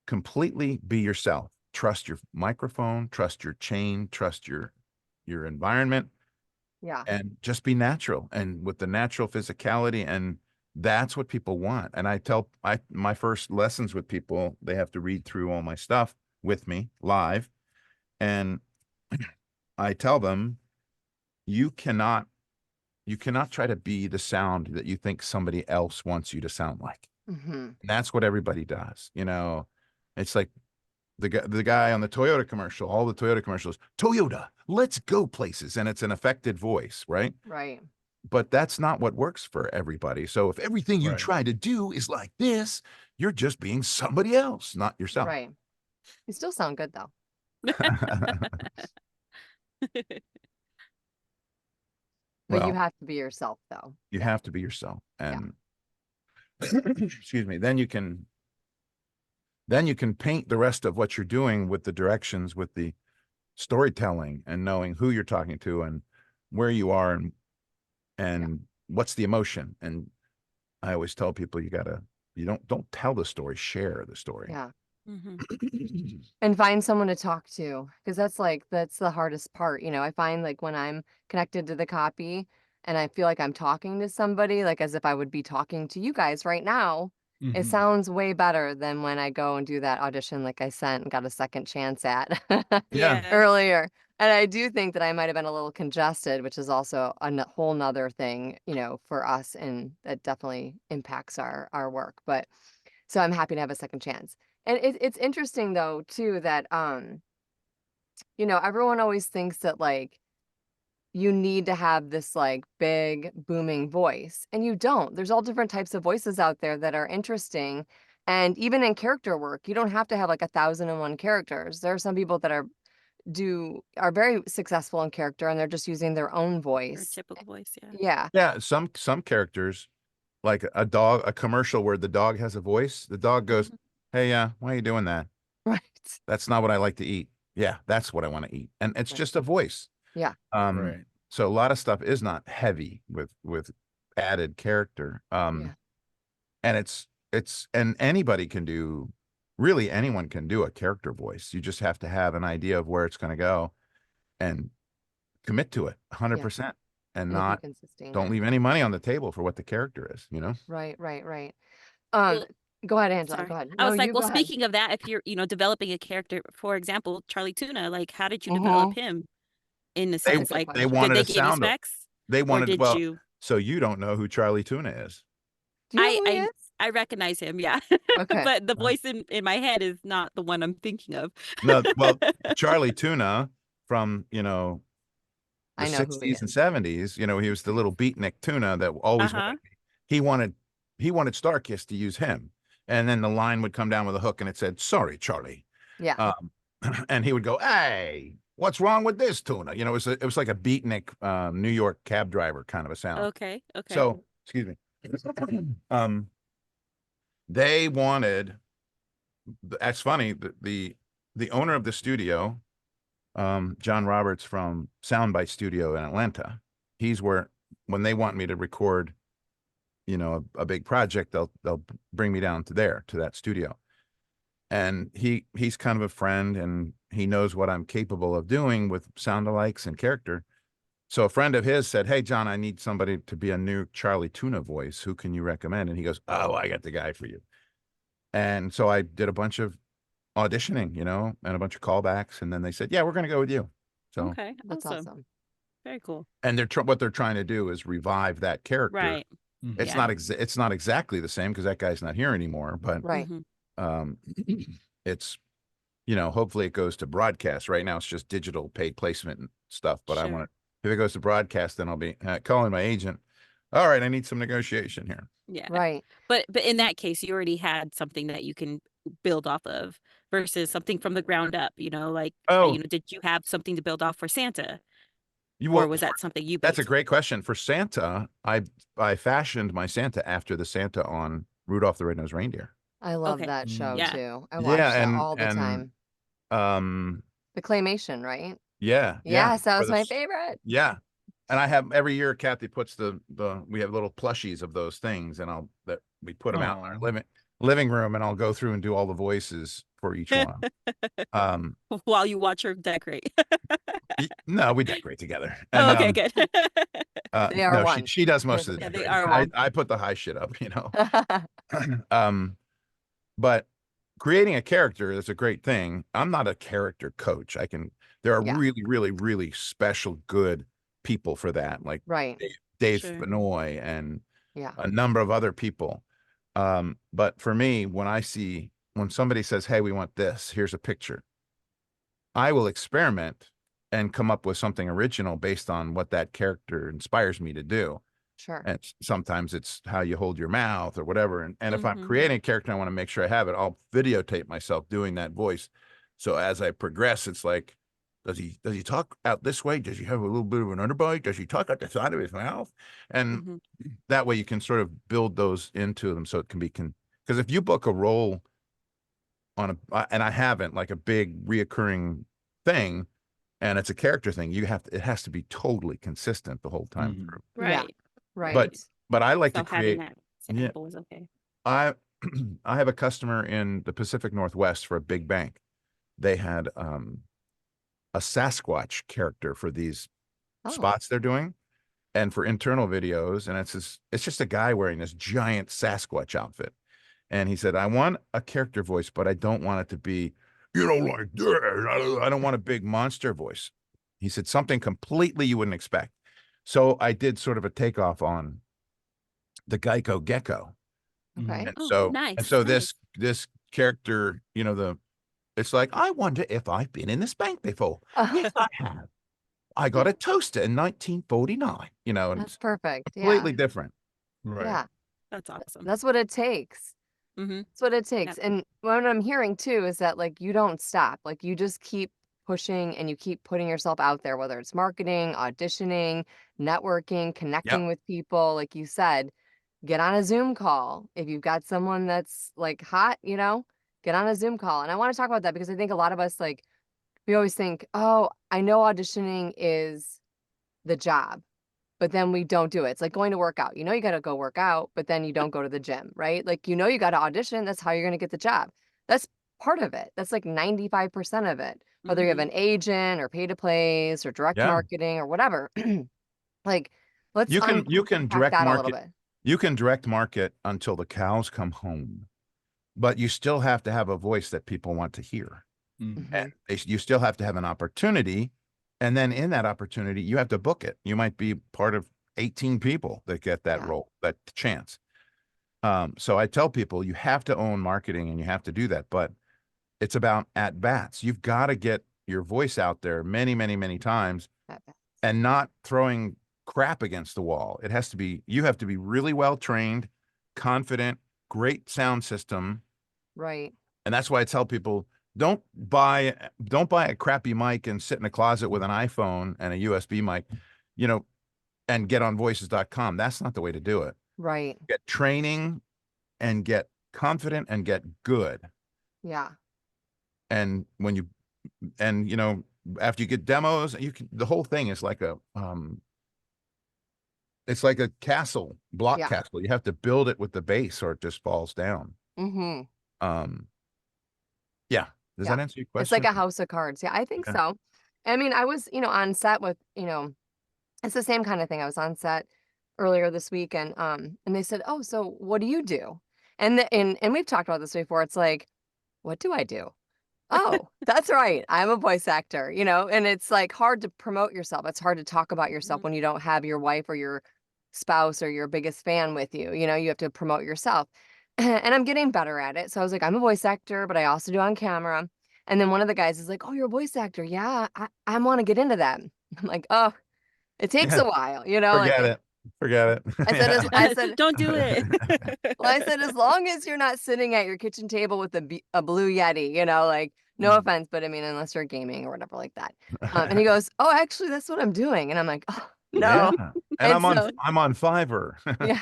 completely be yourself. Trust your microphone, trust your chain, trust your environment, Yeah. and just be natural, and with the natural physicality. And that's what people want. And my first lessons with people, they have to read through all my stuff with me live. And I tell them, you cannot You cannot try to be the sound that you think somebody else wants you to sound like. Mm-hmm. That's what everybody does. It's like the guy on the Toyota commercial, all the Toyota commercials, Toyota, let's go places. And it's an affected voice, right? Right. But that's not what works for everybody. So if everything you Right. try to do is like this, you're just being somebody else, not yourself. Right. You still sound good though. But you Well, have to be yourself though. you Yeah. have to be yourself. And excuse me, then you can paint the rest of what you're doing with the directions, with the storytelling, and knowing who you're talking to and where you are and what's the emotion. And I always tell people you don't tell the story, share the story. Yeah. Mhm. And find someone to talk to, because that's the hardest part. I find like when I'm connected to the copy and I feel like I'm talking to somebody, like as if I would be talking to you guys right now, it Mhm. sounds way better than when I go and do that audition like I sent and got a second chance at Yeah. earlier. And I do think that I might have been a little congested, which is also a whole nother thing, for us, and that definitely impacts our work. But so I'm happy to have a second chance. And it's interesting though too that everyone always thinks that like you need to have this like big booming voice, and you don't. There's all different types of voices out there that are interesting. And even in character work, you don't have to have like 1,001 characters. There are some people that are very successful in character and they're just using their own Or voice. typical voice, yeah. Yeah. Yeah. Some characters, like a commercial where the dog has a voice, the dog goes, "Hey, why are you doing that? Right. That's not what I like to eat." Yeah, that's what I want to eat. And it's Right. just a voice. Yeah. Right. So a lot of stuff is not heavy with added character. Yeah. And and really anyone can do a character voice. You just have to have an idea of where it's going to go and commit to it 100% and And if you not can sustain don't it. leave any money on the table for what the character is, Right. Well, Go ahead, Angela. sorry. Go ahead. I No, was like, you well, go ahead. speaking of that, if you're, developing a character, for example, Charlie Tuna, like, how did you Mhm. develop him in the They sense? Good Like, they question. did wanted they a give you sound. specs? They Or wanted did well, you? so you don't know who Charlie Tuna is. Do you know I who he I is? I recognize him, yeah. Okay. But the voice in my head is not the one I'm thinking of. No, well, Charlie Tuna from, the I know who he 60s and is. 70s, he was the little beatnik tuna that always Uh-huh. he wanted Starkist to use him. And then the line would come down with a hook and it said, "Sorry, Charlie." Yeah. And he would go, "Hey, what's wrong with this tuna?" It was like a beatnik New York cab driver kind of a sound. Okay. So, excuse me. They wanted, that's funny, the owner of the studio, John Roberts from Soundbite Studio in Atlanta, he's where, when they want me to record, a big project, they'll bring me down to that studio. And he's kind of a friend, and he knows what I'm capable of doing with sound alikes and character. So a friend of his said, "Hey, John, I need somebody to be a new Charlie Tuna voice. Who can you recommend?" And he goes, "Oh, I got the guy for you." And so I did a bunch of auditioning, and a bunch of callbacks. And then they said, "Yeah, we're going to go with you." So, Okay. That's Awesome. awesome. Very cool. and what they're trying to do is revive that character. Right. Mhm. It's Yeah. it's not exactly the same because that guy's not here anymore, but Right. Mhm. it's, hopefully it goes to broadcast. Right now it's just digital paid placement and stuff, but I Sure. want to, if it goes to broadcast, then I'll be calling my agent. "All right, I need some negotiation here." Yeah. Right. But in that case, you already had something that you can build off of versus something from the ground up, like, Oh, did you have something to build off for Santa? you Or will. was that something you That's a built? great question. For Santa, I fashioned my Santa after the Santa on Rudolph the Red-Nosed Reindeer. I love Okay. that show Yeah. too. I watch Yeah, that all the and time. The claymation, right? yeah, Yes, that for was the my s- favorite. yeah. And I have every year Kathy puts we have little plushies of those things, and we put them out in our Aw. living room, and I'll go through and do all the voices for each one. While you watch her decorate. No, we decorate together. Oh, And okay, good. They are no, one. she does most of the Yeah, they decorating. are one. I put the high shit up, But creating a character is a great thing. I'm not a character coach. There are Yeah. really, really, really special good people for that. Like Right. Dave Sure. Benoit and Yeah. a number of other people. But for me, when somebody says, "Hey, we want this, here's a picture," I will experiment and come up with something original based on what that character inspires me to do. Sure. And sometimes it's how you hold your mouth or whatever. And if I'm Mhm. creating a character, I want to make sure I have it. I'll videotape myself doing that voice. So as I progress, it's like, does he talk out this way? Does he have a little bit of an underbite? Does he talk out the side of his mouth? And Mhm. that way you can sort of build those into them so it can be because if you book a role on and I haven't like a big reoccurring thing and it's a character thing, it has to be totally consistent the whole time Mhm. through. Yeah. Right. Right. But I like So to having create, that yeah, sample is okay. I I have a customer in the Pacific Northwest for a big bank. They had a Sasquatch character for these Oh, spots they're doing and for internal videos. And it's just a guy wearing this giant Sasquatch outfit. And he said, I want a character voice, but I don't want it to be, like this. I don't want a big monster voice. He said something completely you wouldn't expect. So I did sort of a takeoff on the Geico Gecko. okay. And Oh, so nice. this character, it's like, I wonder if I've been in this bank before. Yes, I have. I got a toaster in 1949, and That's it's perfect. Yeah. completely different. Right. Yeah. That's awesome. That's what it takes. Mhm. That's what it Yep. takes. And what I'm hearing too is that like you don't stop. Like you just keep pushing and you keep putting yourself out there, whether it's marketing, auditioning, networking, Yep. connecting with people. Like you said, get on a Zoom call. If you've got someone that's like hot, get on a Zoom call. And I want to talk about that because I think a lot of us like we always think, oh, I know auditioning is the job. But then we don't do it. It's like going to work out. You know you gotta go work out, but then you don't go to the gym, right? Like, you gotta audition, that's how you're gonna get the job. That's part of it. That's like 95% of it. Whether you have Mhm. an agent or pay to plays or direct Yeah. marketing or whatever. Like, let's You can unpack direct that a little market. bit. You can direct market until the cows come home, but you still have to have a voice that people want to hear. Mhm. Mhm. And you still have to have an opportunity. And then in that opportunity, you have to book it. You might be part of 18 people that get that Yeah. role, that chance. So I tell people you have to own marketing and you have to do that, but it's about at bats. You've got to get your voice out there many, many, many times That bad. and not throwing crap against the wall. You have to be really well trained, confident, great sound system. Right. And that's why I tell people don't buy a crappy mic and sit in a closet with an iPhone and a USB mic, you know, and get on voices.com. That's not the way to do it. Right. Get training and get confident and get good. Yeah. And after you get demos, the whole thing is like it's like a block Yeah. castle. You have to build it with the base or it just falls down. Mm-hmm. Um, yeah. Does Yeah. that answer your It's like question? a house of cards. Yeah, I think Yeah. so. I mean, I was, on set with, it's the same kind of thing. I was on set earlier this week and they said, "Oh, so what do you do?" And we've talked about this before. It's like, "What do I do?" "Oh, that's right. I'm a voice actor," and it's like hard to promote yourself. It's hard to talk about yourself Mhm. when you don't have your wife or your spouse or your biggest fan with you. You have to promote yourself. And I'm getting better at it. So I was like, "I'm a voice actor, but I also do on camera." And then one of the guys is like, "Oh, you're a voice actor. Yeah, I want to get into that." I'm like, "Oh, it takes Yeah. a while, Forget like it. Forget it. I said, Yeah. Don't do it. well, I said, as long as you're not sitting at your kitchen table with a blue Yeti, like, no Mm. offense, but I mean, unless you're gaming or whatever like that. And he goes, "Oh, actually, that's what I'm doing." And I'm like, "Oh, Yeah. no." And And I'm on so, I'm on Fiverr. yeah.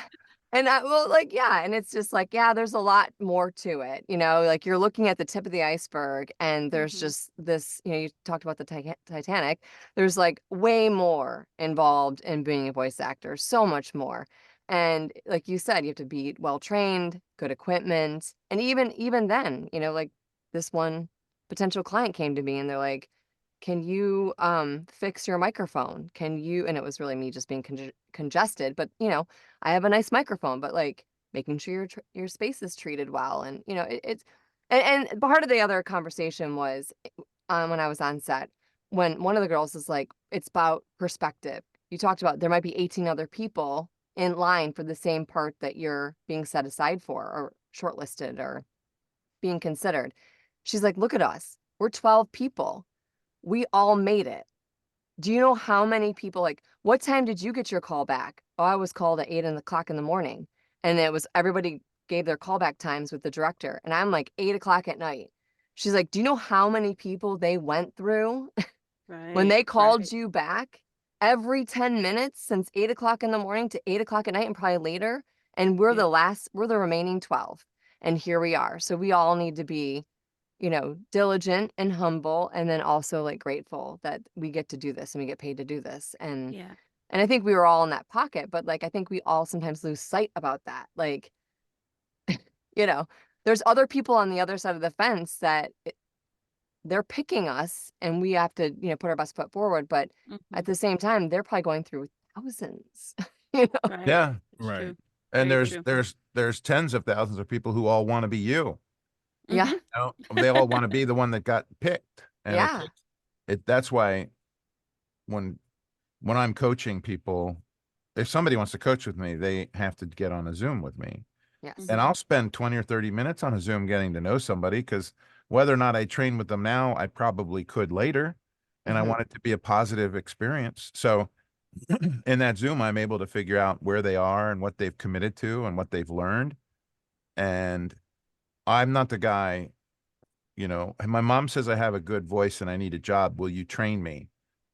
And like, yeah. And it's just like, yeah, there's a lot more to it, like you're looking at the tip of the iceberg and there's Mhm. just this, you talked about the Titanic. There's like way more involved in being a voice actor, so much more. And like you said, you have to be well trained, good equipment. And even then, like this one potential client came to me and they're like, "Can you fix your microphone? Can you?" And it was really me just being congested, but I have a nice microphone, but like making sure your space is treated well, and it's and part of the other conversation was when I was on set when one of the girls is like, "It's about perspective. you talked about there might be 18 other people in line for the same part that you're being set aside for or shortlisted or being considered. She's like, look at us. We're 12 people. We all made it. Do you know how many people, like, what time did you get your call back? Oh, I was called at 8 o'clock in the morning. And it was everybody gave their callback times with the director. And I'm like 8 o'clock at night. She's like, do you know how many people they went through when they called you back every 10 minutes since 8 o'clock in the morning to 8 o'clock at night and probably later? And we're we're the remaining 12. And here we are. So we all need to be, diligent and humble, and then also like grateful that we get to do this and we get paid to do this. And I think we were all in that pocket, but like I think we all sometimes lose sight about that. Like, there's other people on the other side of the fence that they're picking us and we have to, put our best foot forward. But at the same time, they're probably going through thousands, Right. Yeah. It's Right. true. And Very true. there's tens of thousands of people who all want to be you. Yeah. Mhm. You know, they all want to be the one that got picked. And Yeah. that's why when I'm coaching people, if somebody wants to coach with me, they have to get on a Zoom with me. Yes. And I'll spend 20 or 30 minutes on a Zoom getting to know somebody, because whether or not I train with them now, I probably could later. And I Mhm. want it to be a positive experience. So in that Zoom, I'm able to figure out where they are and what they've committed to and what they've learned. And I'm not the guy, my mom says I have a good voice and I need a job. Will you train me?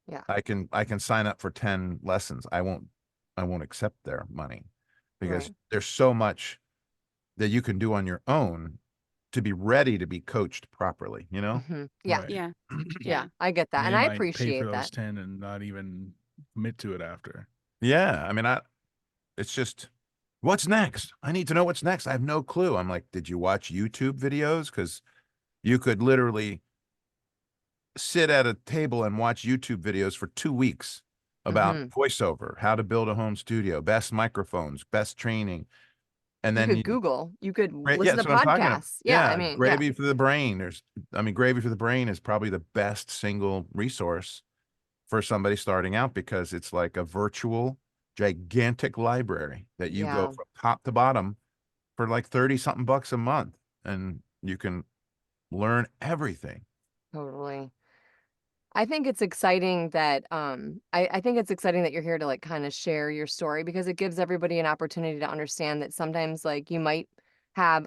Yeah. I can sign up for 10 lessons. I won't accept their money, because Right. there's so much that you can do on your own to be ready to be coached properly, Mhm. Yeah. Right. Yeah. Yeah. I get that. And And they I might pay for appreciate those that. 10 and not even commit to it after. Yeah. I mean, it's just, what's next? I need to know what's next. I have no clue. I'm like, did you watch YouTube videos? Because you could literally sit at a table and watch YouTube videos for 2 weeks about Mhm. voiceover, how to build a home studio, best microphones, best training. And You then could Google, you could yeah, listen to that's what I'm talking about. podcasts. Yeah. I Yeah, mean, yeah. Gravy for the Brain. Gravy for the Brain is probably the best single resource for somebody starting out, because it's like a virtual gigantic library that you go Yeah. from top to bottom for like 30 something bucks a month, and you can learn everything. Totally. I think it's exciting that I think it's exciting that you're here to like kind of share your story, because it gives everybody an opportunity to understand that sometimes like you might have,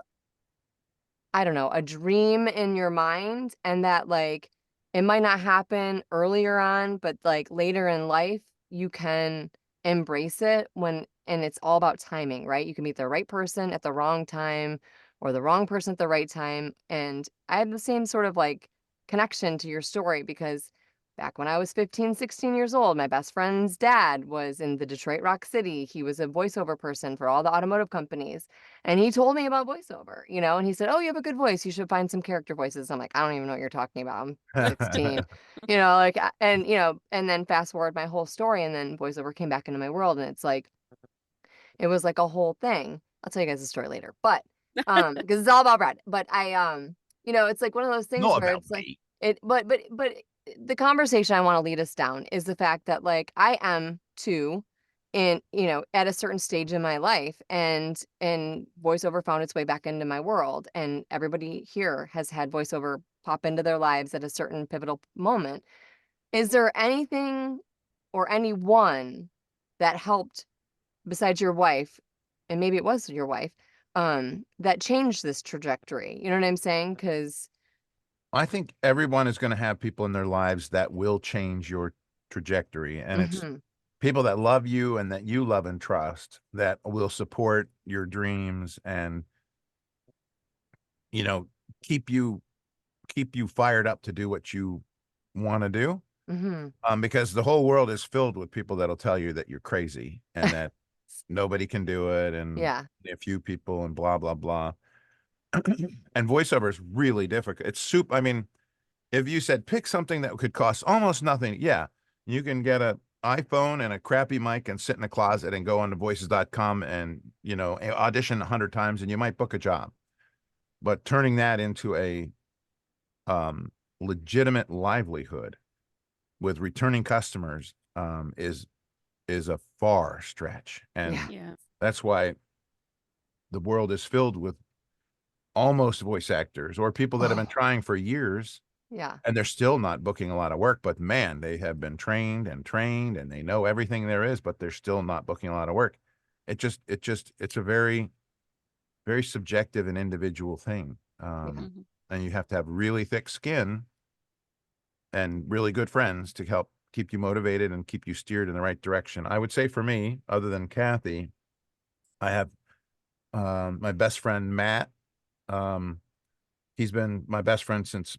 I don't know, a dream in your mind, and that like it might not happen earlier on, but like later in life you can embrace it and it's all about timing, right? You can meet the right person at the wrong time or the wrong person at the right time. And I had the same sort of like connection to your story, because back when I was 15, 16 years old, my best friend's dad was in the Detroit Rock City. He was a voiceover person for all the automotive companies. And he told me about voiceover, and he said, oh, you have a good voice. You should find some character voices. I'm like, I don't even know what you're talking about. I'm 16, like, and then fast forward my whole story, and then voiceover came back into my world. And it's like, it was like a whole thing. I'll tell you guys the story later, but, because it's all about Brad. But it's like one of those things Know where about it's like, me. but the conversation I want to lead us down is the fact that like I am too in, at a certain stage in my life, and voiceover found its way back into my world, and everybody here has had voiceover pop into their lives at a certain pivotal moment. Is there anything or anyone that helped besides your wife, and maybe it was your wife, that changed this trajectory? You know what I'm saying? Because I think everyone is going to have people in their lives that will change your trajectory. And it's people that love you and that you love and trust, that will support your dreams and, keep you fired up to do what you want to do. Because the whole world is filled with people that'll tell you that you're crazy and that nobody can do it, and yeah, a few people and blah, blah, blah. And voiceover is really difficult. It's soup. I mean, if you said pick something that could cost almost nothing, yeah, you can get a iPhone and a crappy mic and sit in a closet and go on to voices.com and, audition 100 times and you might book a job. But turning that into a legitimate livelihood with returning customers is is a far stretch. And Yeah. Yeah. that's why the world is filled with almost voice actors or people that have been Oh, trying for years yeah. and they're still not booking a lot of work, but man, they have been trained and they know everything there is, but they're still not booking a lot of work. It's a very, very subjective and individual thing. Yeah. Mm-hmm. And you have to have really thick skin and really good friends to help keep you motivated and keep you steered in the right direction. I would say for me, other than Kathy, I have my best friend Matt. Um, he's been my best friend since,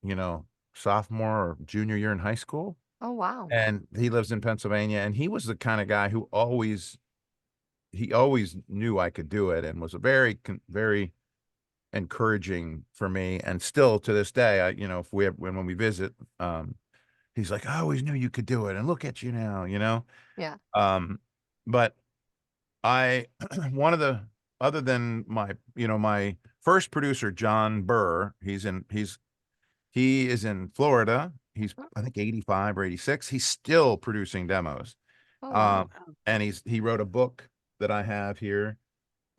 you know, sophomore or junior year in high school. Oh, wow. And he lives in Pennsylvania. And he was the kind of guy who he always knew I could do it and was a very encouraging for me. And still to this day, you know, if when we visit, he's like, I always knew you could do it. And look at you now, you know? Yeah. But I, one of the, other than my first producer, John Burr, he is in Florida. He's, Oh, I think 85 or 86. He's still producing demos. oh, wow. Um, and he wrote a book that I have here.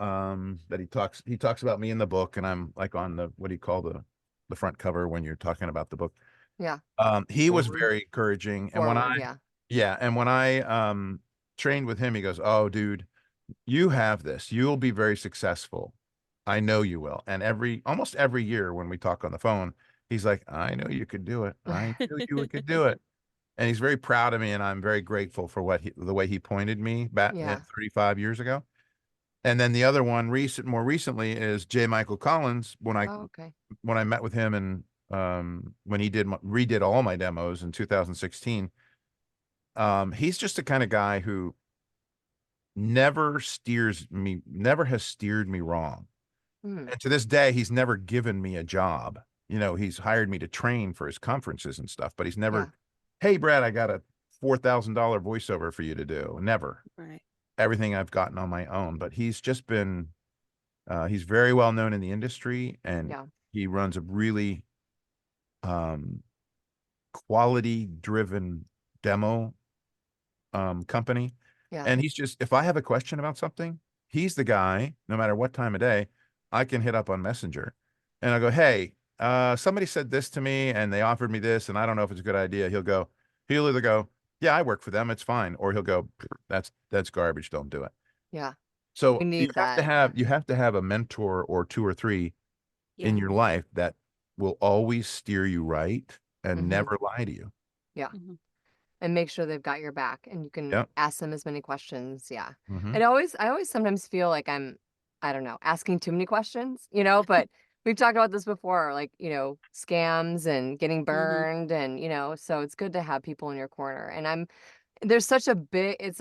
That he talks about me in the book, and I'm like on the, what do you call the front cover when you're talking about the book. Yeah. He was Forward. very encouraging. And Forward. Yeah. when I trained with him, he goes, "Oh, dude, you have this. You'll be very successful. I know you will." And almost every year when we talk on the phone, he's like, "I know you could do it. I knew you could do it." And he's very proud of me, and I'm very grateful for the way he pointed me back Yeah. 35 years ago. And then the other one more recently is J. Michael Collins. Oh, okay. When I met with him and when he redid all my demos in 2016, he's just the kind of guy who never has steered me wrong. Hmm. And to this day, he's never given me a job. You know, he's hired me to train for his conferences and stuff, but he's Yeah. never, hey, Brad, I got a $4,000 voiceover for you to do. Never. Right. Everything I've gotten on my own. But he's very well known in the industry, and Yeah. he runs a really quality driven demo company. Yeah. And if I have a question about something, he's the guy, no matter what time of day, I can hit up on Messenger and I go, hey, somebody said this to me and they offered me this, and I don't know if it's a good idea. He'll either go, yeah, I work for them, it's fine. Or he'll go, that's garbage. Don't do it. Yeah. We So need that. Yeah. you have to have a mentor or two or three Yeah. in your life that will always steer you right and Mhm. never lie to you. Yeah. Mhm. And make sure they've got your back and you can Yep. ask them as many questions. Yeah. Mhm. I always sometimes feel like I don't know, asking too many questions, but we've talked about this before, like, scams and getting Mhm. burned and, so it's good to have people in your corner. And it's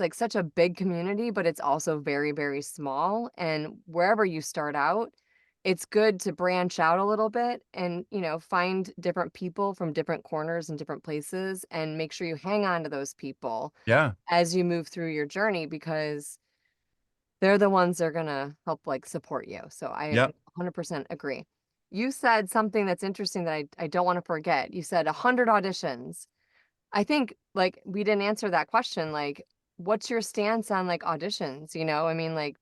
like such a big community, but it's also very, very small. And wherever you start out, it's good to branch out a little bit and, find different people from different corners and different places and make sure you hang on to those people Yeah. as you move through your journey because they're the ones that are gonna help like support you. So I Yep. 100% agree. You said something that's interesting that I don't want to forget. You said 100 auditions. I think like we didn't answer that question. Like, what's your stance on like auditions? I mean, like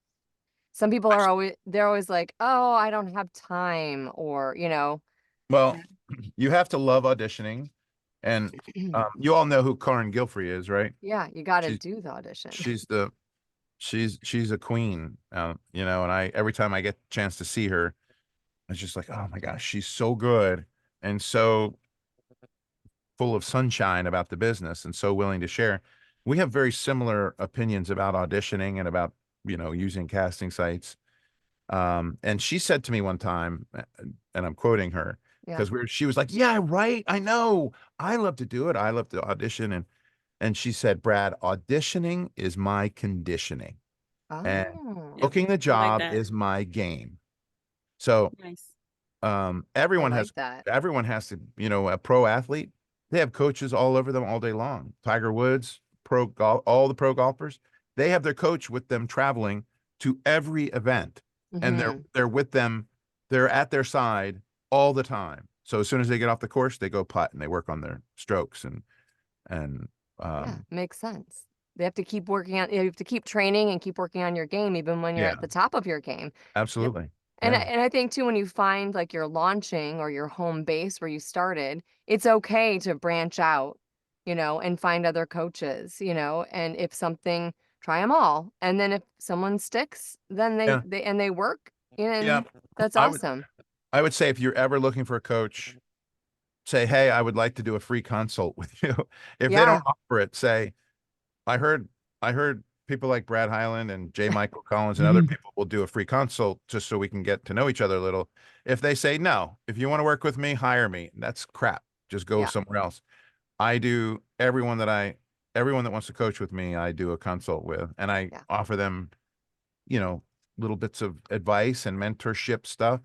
some people they're always like, oh, I don't have time, or Well, Yeah. you have to love auditioning, and you all know who Karen Gilfrey is, right? yeah, you got to She's do the audition. she's the she's a queen, and I every time I get a chance to see her, it's just like, oh my gosh, she's so good and so full of sunshine about the business and so willing to share. We have very similar opinions about auditioning and about, using casting sites. And she said to me one time, and I'm quoting her, Yeah. because she was like, yeah, right. I know. I love to do it. I love to audition. And she said, Brad, auditioning is my conditioning and Oh, Yep. booking the I like job that. is my game. So Nice. um, I everyone has like that. everyone has to, a pro athlete, they have coaches all over them all day long. Tiger Woods, pro golf, all the pro golfers, they have their coach with them traveling to every event, and Hmm. they're with them, they're at their side all the time. So as soon as they get off the course, they go putt and they work on their strokes and Yeah, um makes sense. they have to keep working on, you have to keep training and keep working on your game, even when you're Yeah. at the top of your game. Absolutely. And Yeah. and I think too, when you find like your launching or your home base where you started, it's okay to branch out, and find other coaches, and if something, try them all. And then if someone sticks, then Yeah. they work, Yeah. and that's I would awesome. I would say if you're ever looking for a coach, say, hey, I would like to do a free consult with you. If they Yeah. don't offer it, say, I heard people like Brad Hyland and J. Michael Collins and other people will do a free consult just so we can get to know each other a little. If they say no, if you want to work with me, hire me. That's crap. Just go Yeah. somewhere else. I do everyone that wants to coach with me, I do a consult with, and I Yeah. offer them, little bits of advice and mentorship stuff.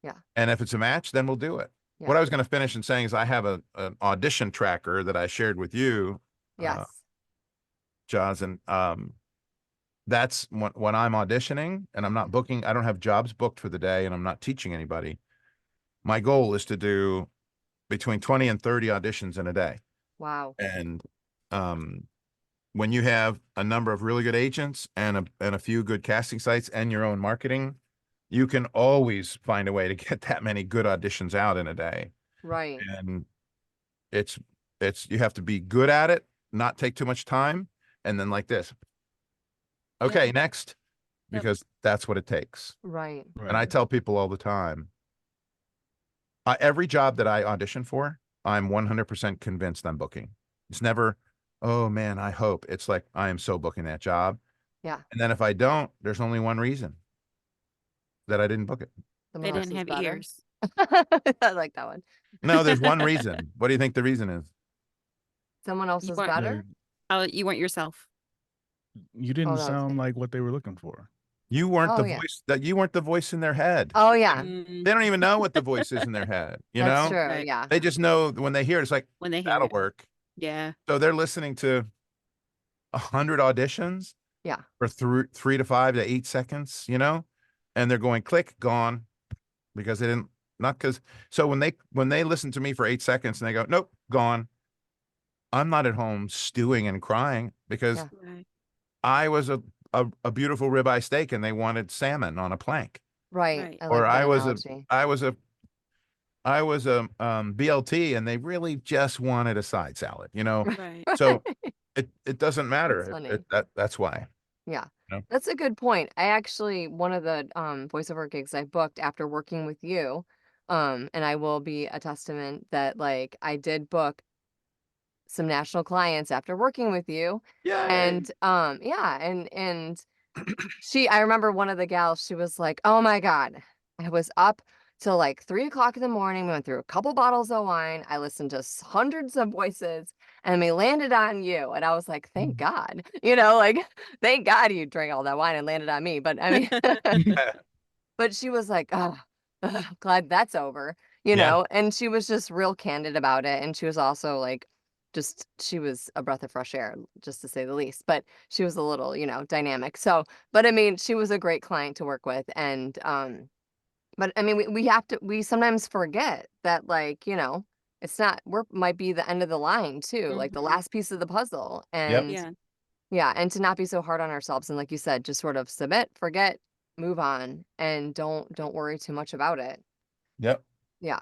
Yeah. And if it's a match, then we'll do it. Yeah. What I was going to finish in saying is I have an audition tracker that I shared with you, Yes. Jaws, and that's when I'm auditioning and I'm not booking, I don't have jobs booked for the day and I'm not teaching anybody. My goal is to do between 20 and 30 auditions in a day. Wow. And when you have a number of really good agents and a few good casting sites and your own marketing, you can always find a way to get that many good auditions out in a day. Right. And it's you have to be good at it, not take too much time, and then like this. Okay, next, Yep. because that's what it takes. Right. And I tell people all the time, every job that I audition for, I'm 100% convinced I'm booking. It's never, oh man, I hope. It's like, I am so booking that job. Yeah. And then if I don't, there's only one reason that I didn't book it. Someone They else didn't is have better. ears. I like that one. No, there's one reason. What do you think the reason is? Someone else You is weren't- better. You weren't yourself. You didn't that was sound good. like what they were looking for. You weren't Oh, the yeah. voice that you weren't the voice in their head. Oh yeah, Mm, They don't even know what the voice is in their head. You that's know, true. Right. Yeah. they just know when they hear it, it's like, when they hear that'll it. work. Yeah. So they're listening to 100 auditions Yeah. for 3 to 5 to 8 seconds, and they're going click, gone, because they didn't, not because, so when they listen to me for 8 seconds and they go, nope, gone, I'm not at home stewing and crying because Yeah. Right. I was a beautiful ribeye steak and they wanted salmon on a plank. Right. Right. I Or like that I was analogy. a BLT and they really just wanted a side salad, Right. so it doesn't matter. That's funny. That's why. Yeah. No. That's a good point. I actually, one of the voiceover gigs I booked after working with you, and I will be a testament that like I did book some national clients after working with you. Yeah. And yeah, and I remember one of the gals, she was like, oh my God, I was up till like 3 o'clock in the morning. We went through a couple bottles of wine. I listened to hundreds of voices and we landed on you. And I was like, thank God, like, thank God you drank all that wine and landed on me. But I mean, but she was like, oh, glad that's over, Yeah. and she was just real candid about it. And she was also like, she was a breath of fresh air, just to say the least, but she was a little, dynamic. So, but I mean, she was a great client to work with. And, but I mean, we sometimes forget that, like, it's not, work might be the end of the line too, like the Mhm. last piece of the puzzle. Yep. And Yeah. yeah, and to not be so hard on ourselves. And like you said, just sort of submit, forget, move on, and don't worry too much about it. Yep. Yeah.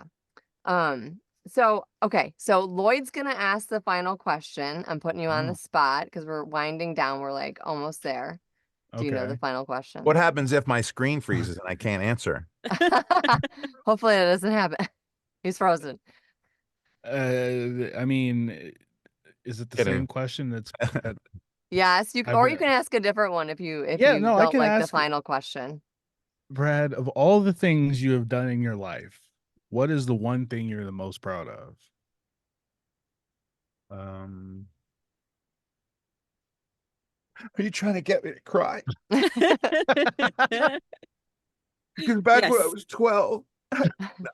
So okay, so Lloyd's gonna ask the final question. I'm putting you on the Oh. spot because we're winding down. We're like almost there. Do you know the Okay. final question? What happens if my screen freezes and I can't answer? Hopefully that doesn't happen. He's frozen. I mean, is it the Kidding. same question that Yes, you I've or you been- can ask a different one if you Yeah, no, I don't can like the ask- final question. Brad, of all the things you have done in your life, what is the one thing you're the most proud of? Are you trying to get me to cry? Because back when I Yes. was 12,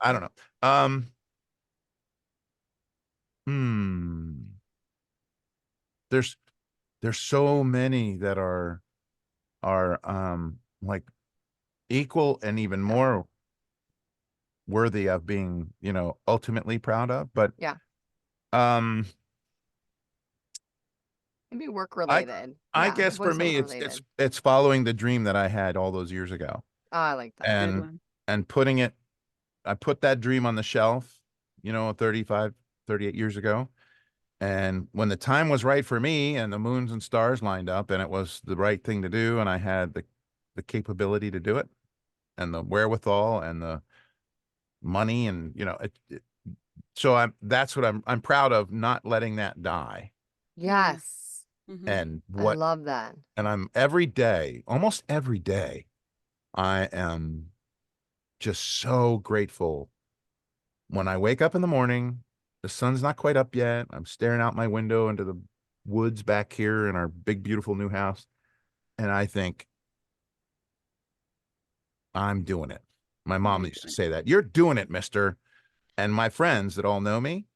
I don't know. There's so many that are like equal and even more worthy of being, ultimately proud of. But Yeah. Um, Maybe work related. I Yeah, guess for me, voiceover it's related. it's following the dream that I had all those years ago, Oh, I like that. Good and one. putting it. I put that dream on the shelf, 35, 38 years ago. And when the time was right for me and the moons and stars lined up and it was the right thing to do, and I had the capability to do it and the wherewithal and the money and so that's what I'm proud of, not letting that die. Yes. Mhm. And I love that. and I'm every day, almost every day, I am just so grateful when I wake up in the morning. The sun's not quite up yet. I'm staring out my window into the woods back here in our big, beautiful new house. And I think, I'm doing it. My mom You're used to doing say that. You're doing it, mister. And my friends that all know me,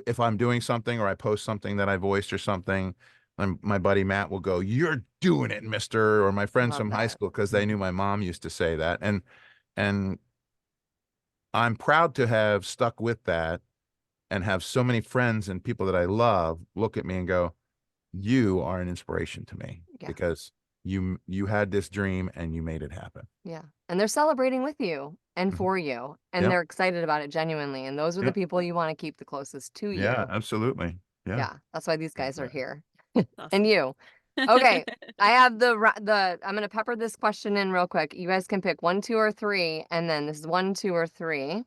if I'm doing something or I post something that I voiced or something, my buddy Matt will go, "You're doing it, mister." Or my friends Love from high that. school, because they knew my mom used to say that. And I'm proud to have stuck with that and have so many friends and people that I love look at me and go, "You are an inspiration to me Yeah. because you had this dream and you made it happen." Yeah. And they're celebrating with you and Mhm. for you. And Yep. they're excited about it genuinely. And those are the Yep. people you want to keep the closest to you. Yeah, absolutely. Yeah. Yeah. That's why these guys are Right. here. Awesome. And you. Okay. I have I'm going to pepper this question in real quick. You guys can pick 1, 2, or 3. And then this is 1, 2, or 3.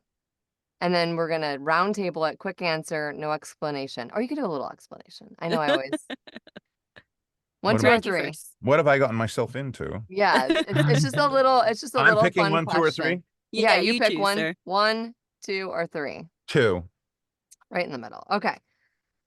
And then we're going to round table it. Quick answer, no explanation. Or you could do a little explanation. I know I always. 1, What 2, or Frankie 3. first. What have I gotten myself into? Yeah. It's just a I'm little picking fun 1, 2, or question. 3. Yeah, you pick choose, one, sir. 1, 2, or 3. 2. Right in the middle. Okay.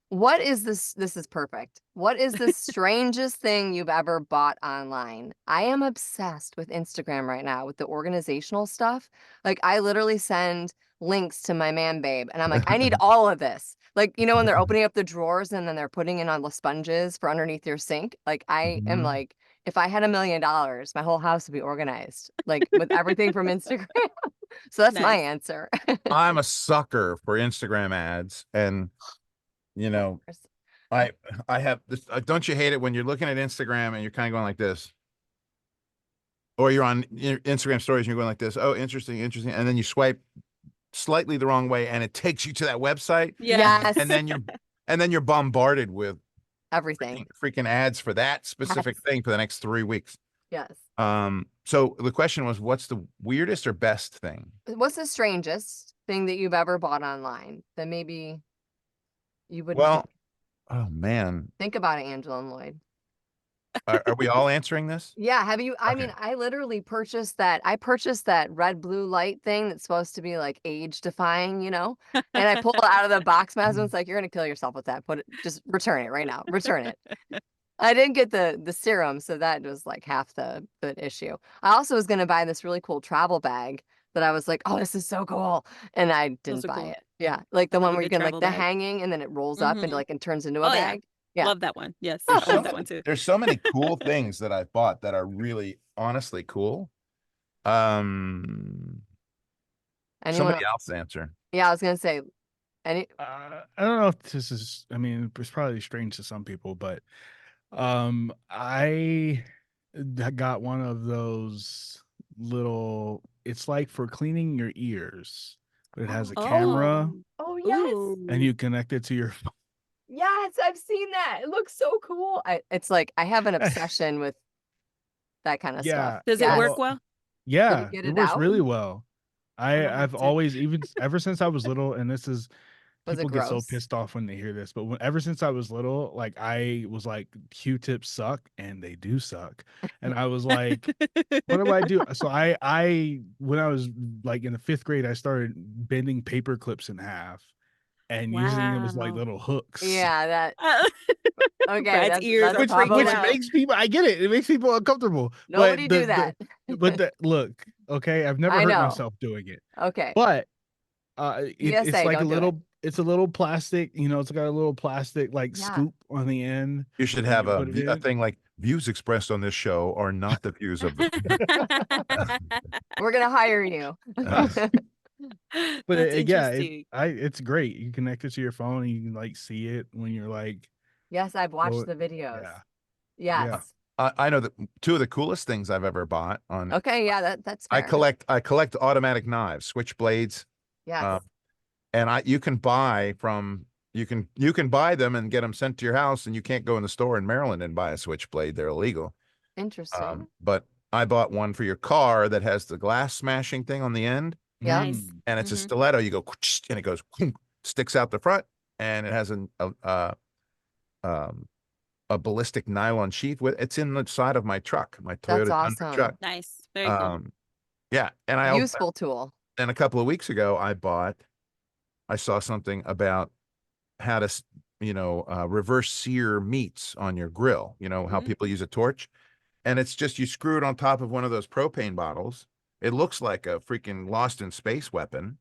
What is this? This is perfect. What is the strangest thing you've ever bought online? I am obsessed with Instagram right now with the organizational stuff. Like, I literally send links to my man babe, and I'm like, I need all of this. Like, when they're opening up the drawers and then they're putting in all the sponges for underneath your sink. Like, I am Mhm. like, if I had $1 million, my whole house would be organized, like with everything from Instagram. So that's my Nice. answer. I'm a sucker for Instagram ads, and I have this. Don't you hate it when you're looking at Instagram and you're kind of going like this, or you're on your Instagram stories and you're going like this? Oh, interesting, interesting, and then you swipe slightly the wrong way, and it takes you to that website, Yeah. Yes. and then you're bombarded with Everything. freaking ads for that specific Yes. thing for the next 3 weeks. Yes. So the question was, what's the weirdest or best thing? What's the strangest thing that you've ever bought online that maybe you wouldn't Well, oh man, think about it, Angela and Lloyd? are we all answering this? Yeah, have you? I mean, Okay. I literally purchased that. I purchased that red blue light thing that's supposed to be like age defying, and I pulled it out of the box. My husband's like, "You're gonna kill yourself with that. Just return it right now. Return it." I didn't get the serum, so that was like half the issue. I also was gonna buy this really cool travel bag that I was like, "Oh, this is so cool," and I Those didn't are buy cool. it. Yeah, like the I love one a where you good can like travel the bag. hanging and then it rolls up into Mhm. and turns into a Oh, yeah. bag. Yeah. Love that one. Yes. There's Love that one too. there's so many cool things that I've bought that are really honestly cool. Anyone? Somebody else answer. Yeah, I was gonna say, any. I don't know if this is. I mean, it's probably strange to some people, but I got one of those little. It's like for cleaning your ears, but it has a camera, Oh yes, and you connect it to your yes, I've seen that. It looks so cool. It's like I have an obsession with that kind of stuff. Yeah. Does it Yes. work Well, well? Did you yeah, get it it works out? really well. I'm gonna have I've to. always, even ever since I was little, and this is Was it people get so gross? pissed off when they hear this, but ever since I was little, like I was like, Q-tips suck, and they do suck. And I was like, what do I do? So I when I was like in the 5th grade, I started bending paper clips in half and using them as like Wow. little hooks. Yeah, that. Okay, Brad's ears that's are freaking probably Which out. makes people, I get it. It makes people uncomfortable. nobody But do that. look, okay, I've never I hurt know. myself doing it. Okay, But it's PSA, like don't do it. it's a little plastic, it's got a little plastic like Yeah. scoop on the end. You should and have you put it a in. thing like, views expressed on this show are not the views of the. We're gonna hire you. But That's yeah, interesting. it's great. You connect it to your phone and you can like see it when you're like Yes, I've watched So, the videos. yeah. Yes. I know that two of the coolest things I've ever bought on. Okay, yeah, that's I fair. collect automatic knives, switchblades, Yes. and you can buy them and get them sent to your house, and you can't go in the store in Maryland and buy a switchblade. They're illegal. Interesting. But I bought one for your car that has the glass smashing thing on the end, Yep. Nice. and it's a stiletto. You go and it goes sticks out the front, and it has a ballistic nylon sheath with it's in the side of my truck, my That's Toyota Tundra awesome. truck. Nice. Very cool. Yeah, and I also, Useful tool. and a couple of weeks ago I saw something about how to reverse sear meats on your grill. You know how people use a torch, and it's just you screw it on top of one of those propane bottles. It looks like a freaking Lost in Space weapon,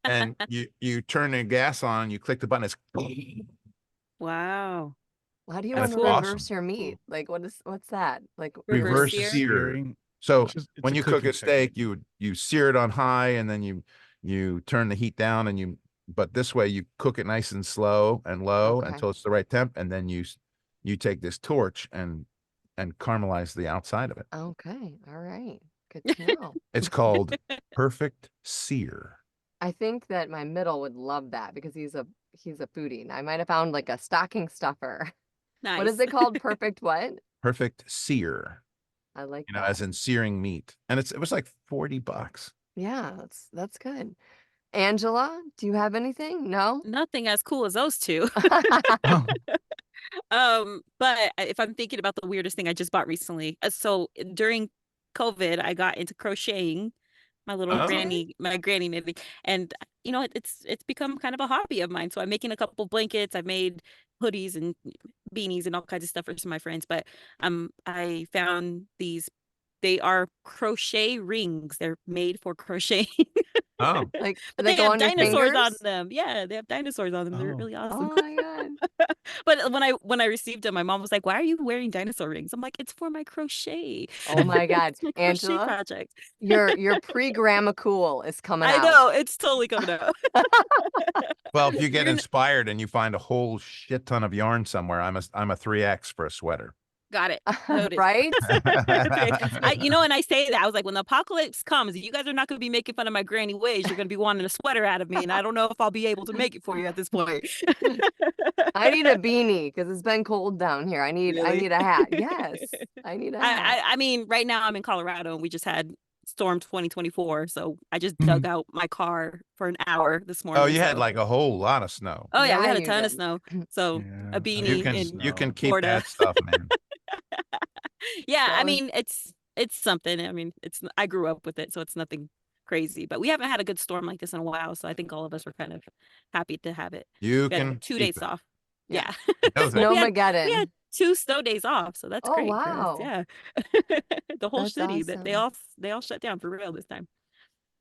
and you turn the gas on, you click the button, it's Wow. How do you and want it's to awesome. reverse your meat? Like what's that? Like Reverse sear? sear. So It's when a you cook cooking a steak, you sear it on high, and then you turn the heat down, and but this way you cook it nice and slow and low Okay. until it's the right temp, and then you take this torch and caramelize the outside of it. Okay. All right. Good to know. It's called perfect sear. I think that my middle would love that because he's a foodie. And I might have found like a stocking stuffer. Nice. What is it called? Perfect what? Perfect sear. I like You know, that. as in searing meat, and it was like $40. Yeah, that's good. Angela, do you have anything? No? Nothing as cool as those two. But if I'm thinking about the weirdest thing I just bought recently, so during COVID, I got into crocheting, my little Okay. my granny knitting, and it's become kind of a hobby of mine. So I'm making a couple blankets. I've made hoodies and beanies and all kinds of stuff for some of my friends. But I found these. They are crochet rings. They're made for crocheting. Oh, Like But they they go have on your dinosaurs on fingers? them. Yeah, they have dinosaurs on them. They're really awesome. Oh my God. But when I received them, my mom was like, "Why are you wearing dinosaur rings?" I'm like, "It's for my crochet. Oh my God. It's my crochet Angela, project." your pre-grandma cool is coming I out. know, it's totally coming out. well, if you get You're inspired and you find a whole shit ton of yarn somewhere, I'm a 3X for a sweater. Got it. Noted. Right? And I say that I was like, when the apocalypse comes, you guys are not going to be making fun of my granny ways. You're going to be wanting a sweater out of me, and I don't know if I'll be able to make it for you at this point. I need a beanie because it's been cold down here. I need Really? a hat. Yes, I need a hat. I mean, right now I'm in Colorado, and we just had Storm 2024, so I just dug out my car for an hour this morning. Oh, you had so- like a whole lot of snow. Oh yeah, we Yeah, had a you ton of did. snow. So Yeah, a beanie in You can keep Florida. that stuff, man. Yeah, That I was- mean it's something. I mean, I grew up with it, so it's nothing crazy. But we haven't had a good storm like this in a while, so I think all of us were kind of happy to have it. You We had can 2 keep days it. off. Yeah. Yeah. No, thank we you. had Snowmageddon. 2 snow days off, so that's Oh, great for us. wow. Yeah. The whole That's city that they awesome. all shut down for real this time.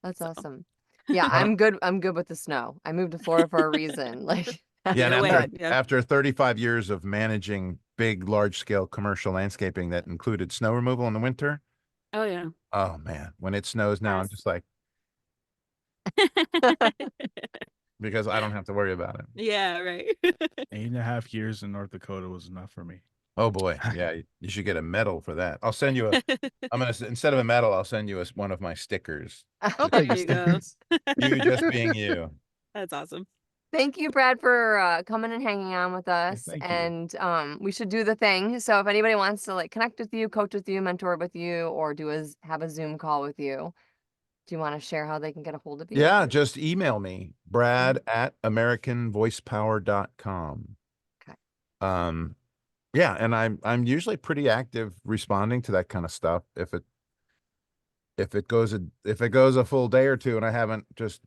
That's So. awesome. Yeah, I'm good with the snow. I moved to Florida for a reason. Like Yeah, and Get away. after, Yeah. after 35 years of managing big, large-scale commercial landscaping that included snow removal in the winter, Oh yeah. oh man, when it snows now, I'm Yes. just like, because I don't have to worry about it. Yeah, right. 8.5 years in North Dakota was enough for me. Oh boy, yeah, you should get a medal for that. I'll send you instead of a medal, I'll send you one of my stickers. I'll There take a you go. stickers. You just being you. That's awesome. Thank you, Brad, for coming and hanging on with us. thank you. And we should do the thing. So if anybody wants to like connect with you, coach with you, mentor with you, or have a Zoom call with you, do you want to share how they can get a hold of you? Yeah, just email me, brad@americanvoicepower.com. Okay. Yeah, and I'm usually pretty active responding to that kind of stuff. If it goes a full day or two and I haven't, just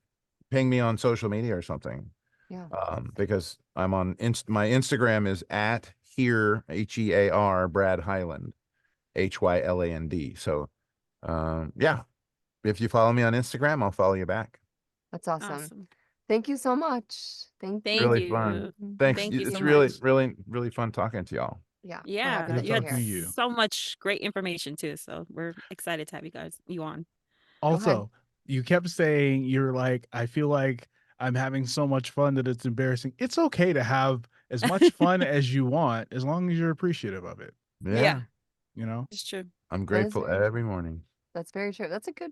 ping me on social media or something. Yeah. Because I'm on my Instagram is @here HEAR Brad Hyland HYLAND. So yeah, if you follow me on Instagram, I'll follow you back. That's awesome. Awesome. Thank you so much. Thank Thank Really you. fun. Thanks. Thank you It's so really, much. really, really fun talking to y'all. Yeah. we're Yeah, happy Good to you had hear talking it. to you. so much great information too. So we're excited to have you on. Also, you kept saying you're like, I feel like I'm having so much fun that it's embarrassing. It's okay to have as much fun as you want, as long as you're appreciative of it. Yeah. Yeah. You know, It's true. I'm That is grateful very true. every morning. That's very true. That's a good